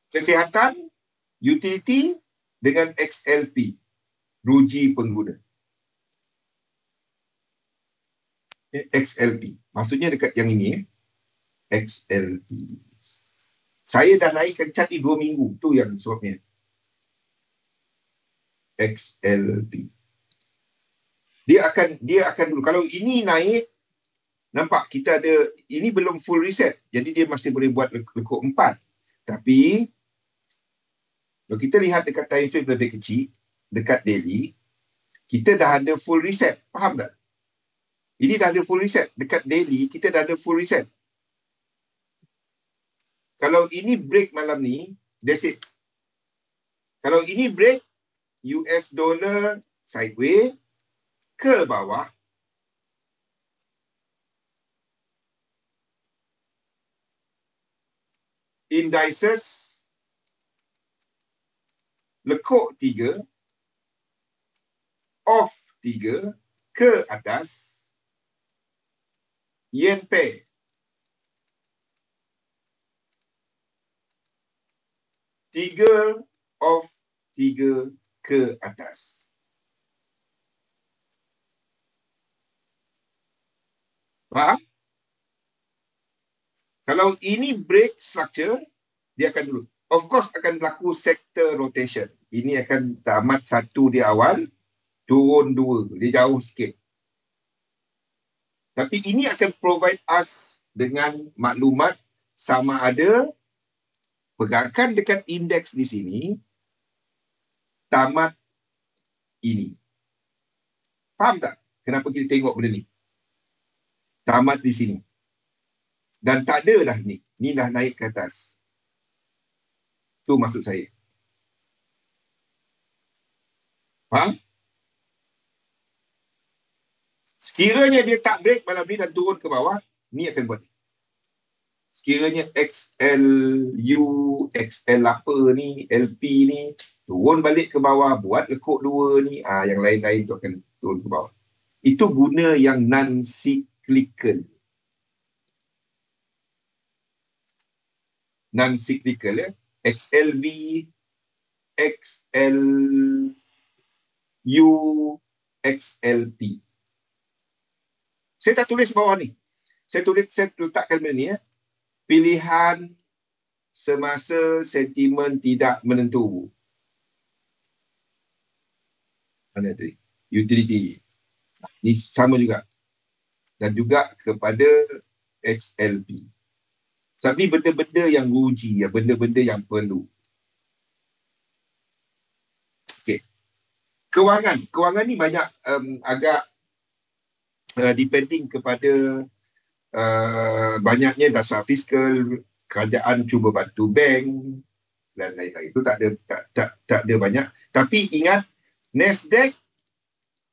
kesihatan, utility dengan XLP, ruji pengguna. XLP, maksudnya dekat yang ini, XLP. Saya dah naikkan cat ni 2 minggu. Tu yang sebabnya. XLP. Dia akan dulu. Kalau ini naik, nampak kita ada, ini belum full reset. Jadi dia masih boleh buat lekuk 4. Tapi, kalau kita lihat dekat time frame lebih kecil, dekat daily, kita dah ada full reset. Faham tak? Ini dah ada full reset. Dekat daily, kita dah ada full reset. Kalau ini break malam ni, that's it. Kalau ini break, US dollar sideways ke bawah, indices lekuk 3, off 3 ke atas, yen pair tiga, off 3 ke atas. Faham? Kalau ini break structure, dia akan dulu. Of course akan berlaku sector rotation. Ini akan tamat 1 di awal, turun 2. Dia jauh sikit. Tapi ini akan provide us dengan maklumat sama ada pergerakan dekat indeks di sini tamat ini. Faham tak? Kenapa kita tengok benda ni? Tamat di sini. Dan tak ada dah ni. Ni dah naik ke atas. Tu maksud saya. Faham? Sekiranya dia tak break malam ni dan turun ke bawah, ni akan buat. Sekiranya XLU, XL apa ni, LP ni, turun balik ke bawah, buat lekuk 2 ni, yang lain-lain tu akan turun ke bawah. Itu guna yang non-cyclical. Non-cyclical, ya. XLV, XLU, XLP. Saya tak tulis bawah ni. Saya letakkan benda ni, ya. Pilihan semasa sentimen tidak menentu. Mana tadi? Utility. Ni sama juga. Dan juga kepada XLP. Tapi benda-benda yang ruji, benda-benda yang perlu. Okey. Kewangan ni banyak agak depending kepada banyaknya dasar fiskal, kerajaan cuba bantu bank dan lain-lain. Itu tak ada banyak. Tapi ingat, Nasdaq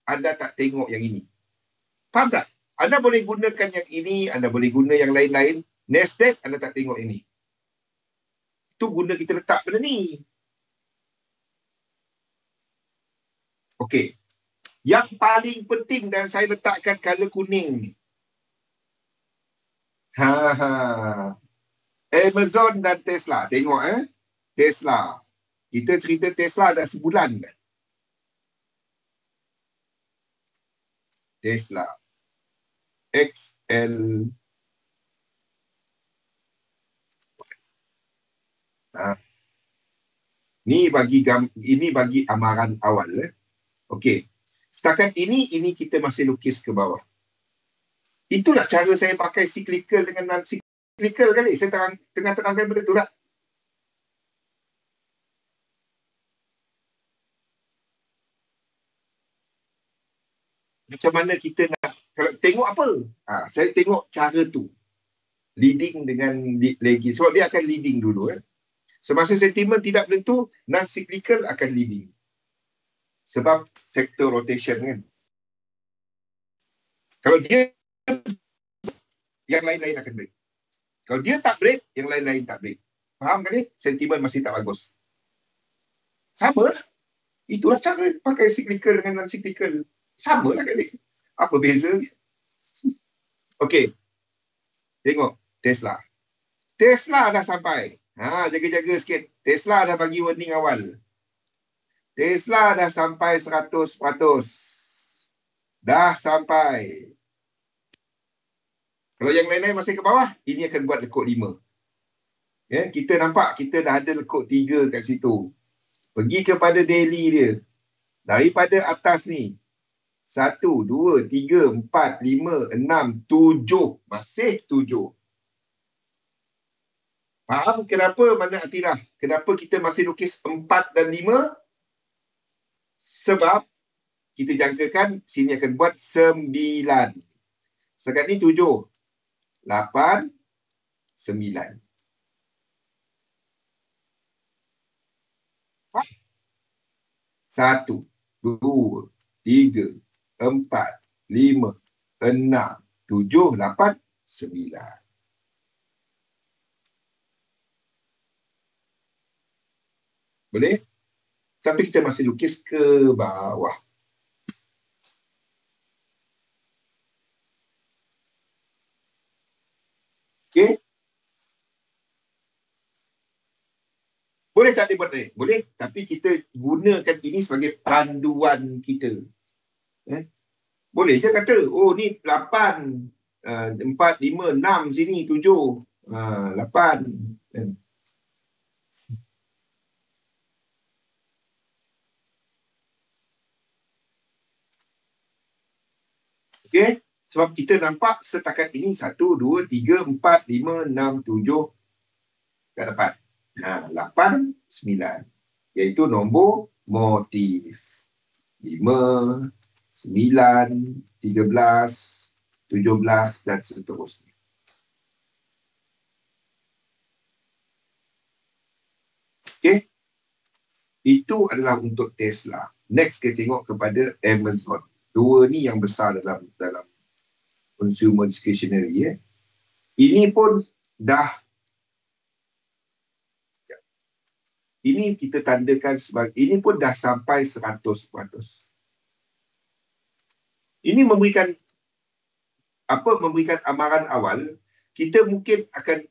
anda tak tengok yang ini. Faham tak? Anda boleh gunakan yang ini, anda boleh guna yang lain-lain. Nasdaq anda tak tengok ini. Itu guna kita letak benda ni. Okey. Yang paling penting dan saya letakkan color kuning ni. Amazon dan Tesla. Tengok Tesla. Kita cerita Tesla dah sebulan dah. Tesla. XL. Ini bagi amaran awal. Okey. Setakat ini kita masih lukis ke bawah. Itulah cara saya pakai cyclical dengan non-cyclical kali. Saya tengah terangkan benda tu lah. Macam mana kita nak, kalau tengok apa? Saya tengok cara tu. Leading dengan lagging. Sebab dia akan leading dulu. Semasa sentimen tidak menentu, non-cyclical akan leading. Sebab sektor rotation kan. Kalau dia, yang lain-lain akan break. Kalau dia tak break, yang lain-lain tak break. Faham kan ni? Sentimen masih tak bagus. Sama lah. Itulah cara pakai cyclical dengan non-cyclical. Sama lah kan ni. Apa beza dia? Okey. Tengok Tesla. Tesla dah sampai. Jaga-jaga sikit. Tesla dah bagi warning awal. Tesla dah sampai 100%. Dah sampai. Kalau yang lain-lain masih ke bawah, ini akan buat lekuk 5. Kita nampak kita dah ada lekuk 3 kat situ. Pergi kepada daily dia. Daripada atas ni. 1, 2, 3, 4, 5, 6, 7. Masih 7. Faham kenapa Mana Atirah? Kenapa kita masih lukis 4 dan 5? Sebab kita jangkakan sini akan buat 9. Sekarang ni 7. 8, 9. 1, 2, 3, 4, 5, 6, 7, 8, 9. Boleh? Tapi kita masih lukis ke bawah. Okey? Boleh tak dia buat ni? Boleh. Tapi kita gunakan ini sebagai panduan kita. Boleh je kata, oh ni 8, 4, 5, 6 sini, 7, 8. Okey? Sebab kita nampak setakat ini 1, 2, 3, 4, 5, 6, 7. Tak dapat. 8, 9. Iaitu nombor motif. 5, 9, 13, 17 dan seterusnya. Okey? Itu adalah untuk Tesla. Next kita tengok kepada Amazon. Dua ni yang besar dalam consumer discretionary. Ini pun dah, ini kita tandakan sebagai, ini pun dah sampai 100%. Ini memberikan amaran awal. Kita mungkin akan,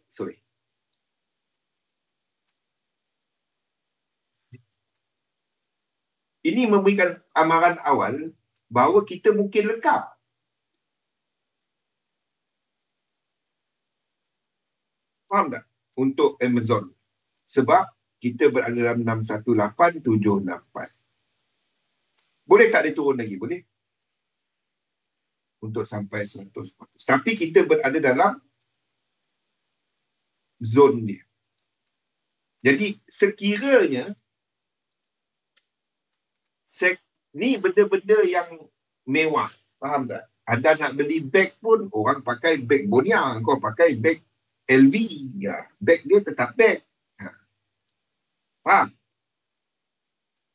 ini memberikan amaran awal bahawa kita mungkin lengkap. Faham tak? Untuk Amazon. Sebab kita berada dalam 618,764. Boleh tak dia turun lagi? Boleh. Untuk sampai 100%. Tapi kita berada dalam zon dia. Jadi sekiranya ni benda-benda yang mewah. Faham tak? Ada nak beli beg pun, orang pakai beg Bonia. Kau pakai beg LV. Beg dia tetap beg. Faham?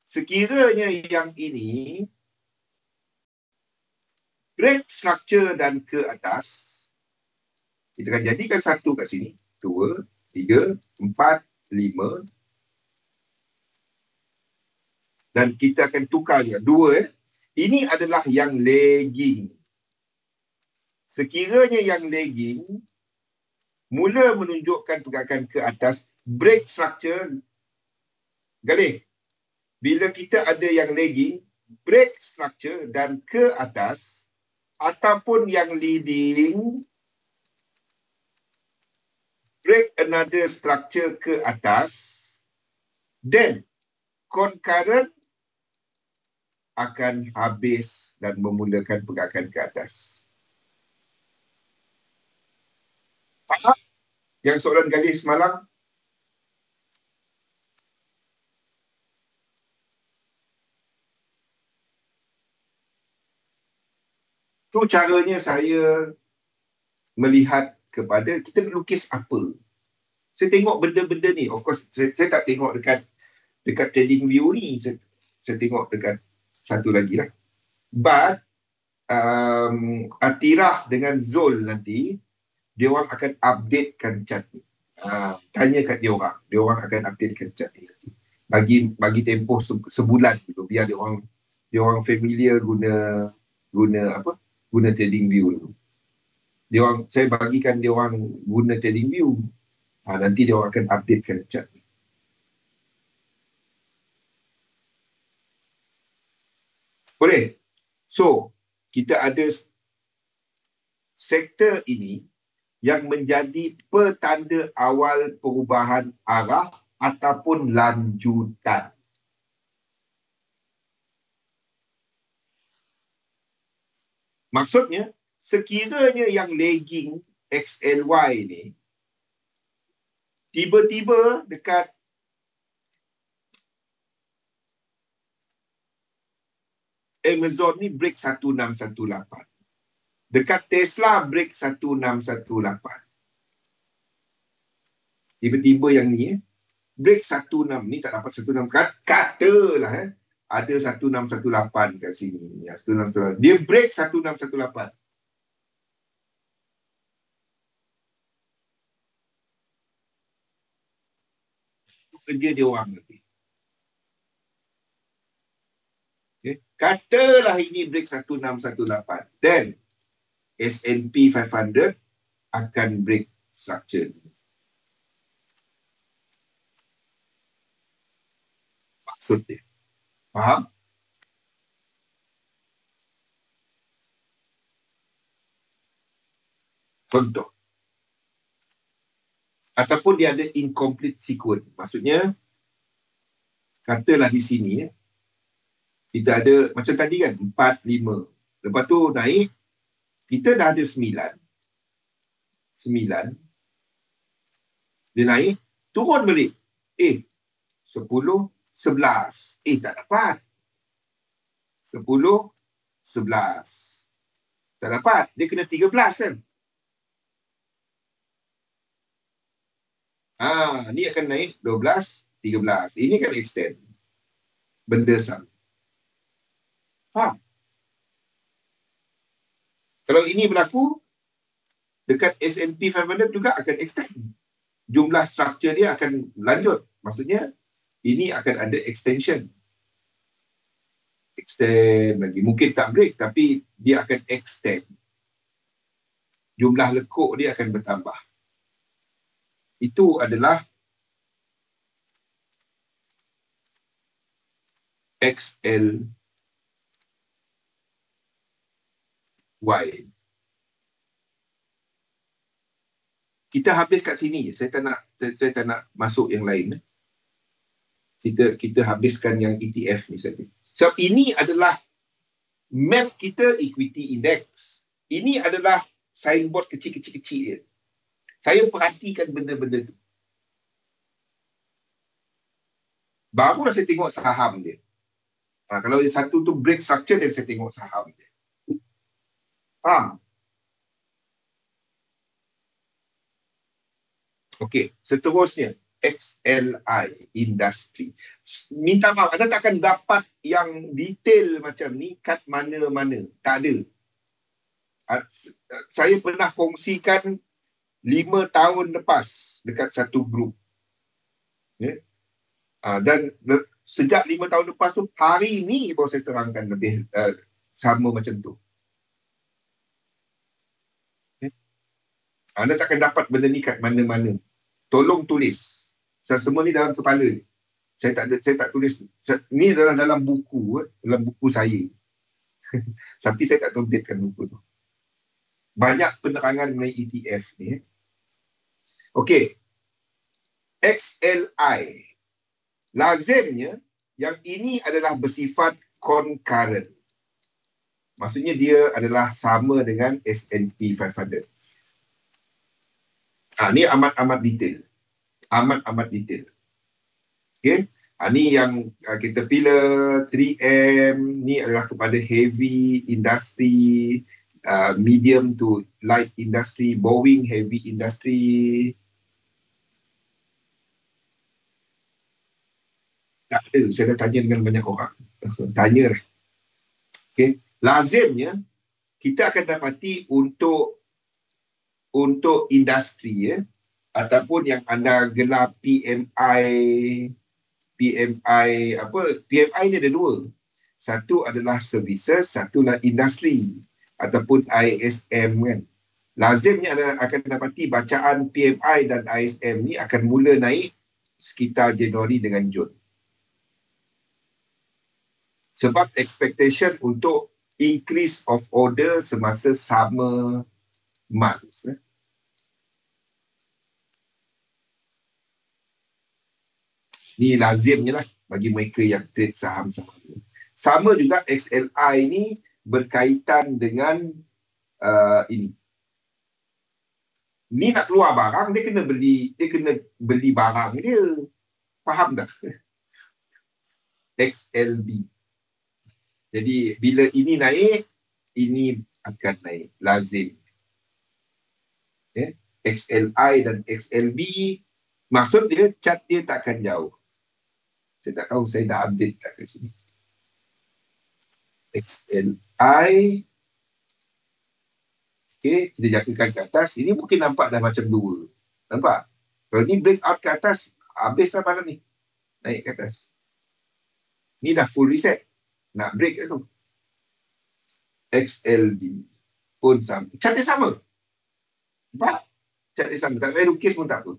Sekiranya yang ini break structure dan ke atas, kita akan jadikan 1 kat sini, 2, 3, 4, 5, dan kita akan tukar dia 2. Ini adalah yang lagging. Sekiranya yang lagging mula menunjukkan pergerakan ke atas, break structure, galih. Bila kita ada yang lagging, break structure dan ke atas, ataupun yang leading, break another structure ke atas, then concurrent akan habis dan memulakan pergerakan ke atas. Faham? Yang soalan galih semalam? So caranya saya melihat kepada kita lukis apa. Saya tengok benda-benda ni. Of course, saya tak tengok dekat TradingView ni. Saya tengok dekat satu lagi lah. But, Atirah dengan Zul nanti, dia orang akan updatekan chart ni. Tanya kat dia orang. Dia orang akan updatekan chart ni nanti. Bagi tempoh sebulan dulu. Biar dia orang familiar guna TradingView dulu. Saya bagikan dia orang guna TradingView. Nanti dia orang akan updatekan chart ni. Boleh? So, kita ada sektor ini yang menjadi petanda awal perubahan arah ataupun lanjutan. Maksudnya, sekiranya yang lagging XLY ni tiba-tiba dekat Amazon ni break 1618. Dekat Tesla break 1618. Tiba-tiba yang ni break 16 ni tak dapat 16. Katalah ada 1618 kat sini. 1618. Dia break 1618. Kerja dia orang nanti. Okay. Katalah ini break 1618. Then S&P 500 akan break structure. Maksud dia. Faham? Contoh. Ataupun dia ada incomplete sequence. Maksudnya, katalah di sini, kita ada, macam tadi kan, 4, 5. Lepas tu naik, kita dah ada 9. Dia naik, turun balik. 10, 11. Tak dapat. 10, 11. Tak dapat. Dia kena 13 kan? Ni akan naik 12, 13. Ini kan extend. Benda sama. Faham? Kalau ini berlaku, dekat S&P 500 juga akan extend. Jumlah structure dia akan lanjut. Maksudnya, ini akan ada extension. Extend lagi. Mungkin tak break, tapi dia akan extend. Jumlah lekuk dia akan bertambah. Itu adalah XLY. Kita habis kat sini je. Saya tak nak masuk yang lain. Kita habiskan yang ETF ni saja. Sebab ini adalah map kita equity index. Ini adalah signboard kecil-kecil dia. Saya perhatikan benda-benda tu. Barulah saya tengok saham dia. Kalau yang satu tu break structure, dan saya tengok saham dia. Faham? Okey, seterusnya XLI industri. Minta maaf, anda takkan dapat yang detail macam ni kat mana-mana. Tak ada. Saya pernah kongsikan 5 tahun lepas dekat satu grup. Dan sejak 5 tahun lepas tu, hari ni baru saya terangkan lebih sama macam tu. Anda takkan dapat benda ni kat mana-mana. Tolong tulis. Semua ni dalam kepala ni. Saya tak tulis. Ni dalam buku, dalam buku saya. Tapi saya tak terbitkan buku tu. Banyak penerangan mengenai ETF ni. Okey. XLI. Lazimnya, yang ini adalah bersifat concurrent. Maksudnya dia adalah sama dengan S&P 500. Ni amat-amat detail. Amat-amat detail. Okey. Ni yang Caterpillar, 3M, ni adalah kepada heavy industry, medium to light industry, Boeing heavy industry. Tak ada, saya dah tanya dengan banyak orang. Tanya lah. Okay. Lazimnya, kita akan dapati untuk industri ataupun yang anda gelar PMI ni ada dua. Satu adalah services, satulah industri ataupun ISM kan. Lazimnya anda akan dapati bacaan PMI dan ISM ni akan mula naik sekitar Januari dengan Jun. Sebab expectation untuk increase of order semasa summer months. Ni lazimnya lah bagi mereka yang trade saham-saham. Sama juga XLI ni berkaitan dengan ini. Ni nak keluar barang, dia kena beli barang dia. Faham tak? XLB. Jadi bila ini naik, ini akan naik. Lazim. XLI dan XLB, maksud dia chart dia takkan jauh. Saya tak tahu saya dah update tak ke sini. XLI. Okay, kita jatuhkan ke atas. Ini mungkin nampak dah macam dua. Nampak? Kalau ni breakout ke atas, habislah malam ni. Naik ke atas. Ni dah full reset. Nak break ke tu. XLB pun sama. Chart dia sama. Nampak? Chart dia sama. Tak payah lukis pun tak apa.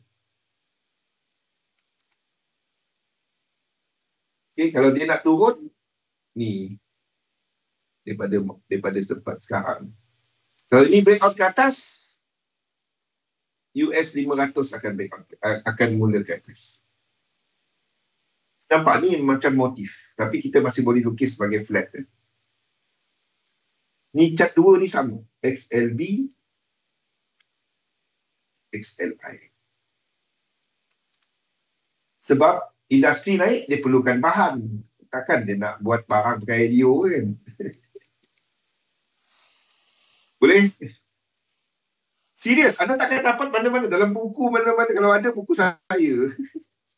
Okay, kalau dia nak turun, ni. Daripada tempat sekarang. Kalau ini breakout ke atas, US 500 akan mula ke atas. Nampak ni macam motif. Tapi kita masih boleh lukis sebagai flat. Ni chart dua ni sama. XLB, XLI. Sebab industri naik, dia perlukan bahan. Takkan dia nak buat barang pakai Leo kan. Boleh? Serius, anda takkan dapat mana-mana dalam buku mana-mana. Kalau ada buku saya.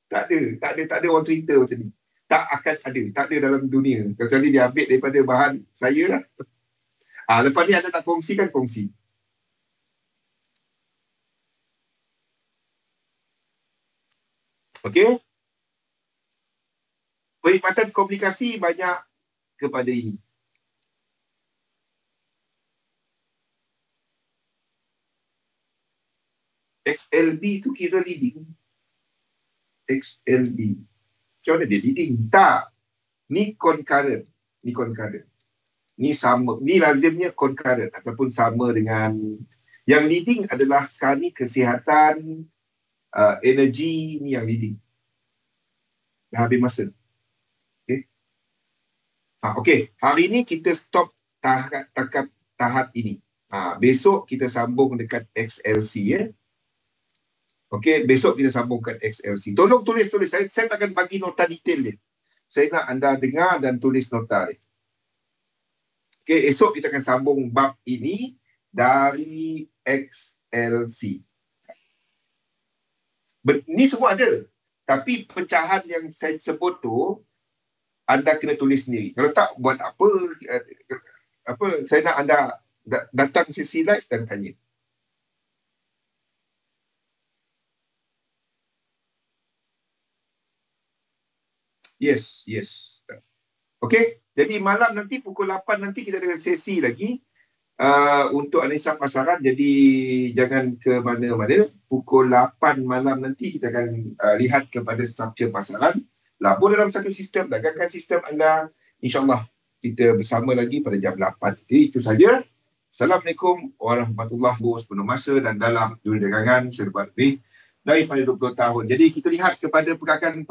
Tak ada orang cerita macam ni. Tak akan ada. Tak ada dalam dunia. Kecuali dia ambil daripada bahan saya lah. Lepas ni anda tak kongsikan, kongsi. Okey? Perkhidmatan komunikasi banyak kepada ini. XLB tu kira leading. XLB. Macam mana dia leading? Tak. Ni concurrent. Ni sama. Ni lazimnya concurrent ataupun sama dengan yang leading adalah sekarang ni kesihatan, energi ni yang leading. Dah habis masa. Okey. Okey. Hari ni kita stop tahap ini. Besok kita sambung dekat XLC Okey, besok kita sambungkan XLC. Tolong tulis. Saya takkan bagi nota detail dia. Saya nak anda dengar dan tulis nota dia. Okey, esok kita akan sambung bab ini dari XLC. Ini semua ada. Tapi pecahan yang saya sebut tu, anda kena tulis sendiri. Kalau tak, buat apa? Saya nak anda datang sesi live dan tanya. Yes. Okey, jadi malam nanti pukul 8 nanti kita ada sesi lagi untuk analisa pasaran. Jadi jangan ke mana-mana. Pukul 8 malam nanti kita akan lihat kepada struktur pasaran. Labur dalam satu sistem, dagangkan sistem anda. InsyaAllah kita bersama lagi pada jam 8. Jadi itu saja. Assalamualaikum warahmatullahi wabarakatuh. Penuh masa dan dalam dunia dagangan serba lebih daripada 20 tahun. Jadi kita lihat kepada pergerakan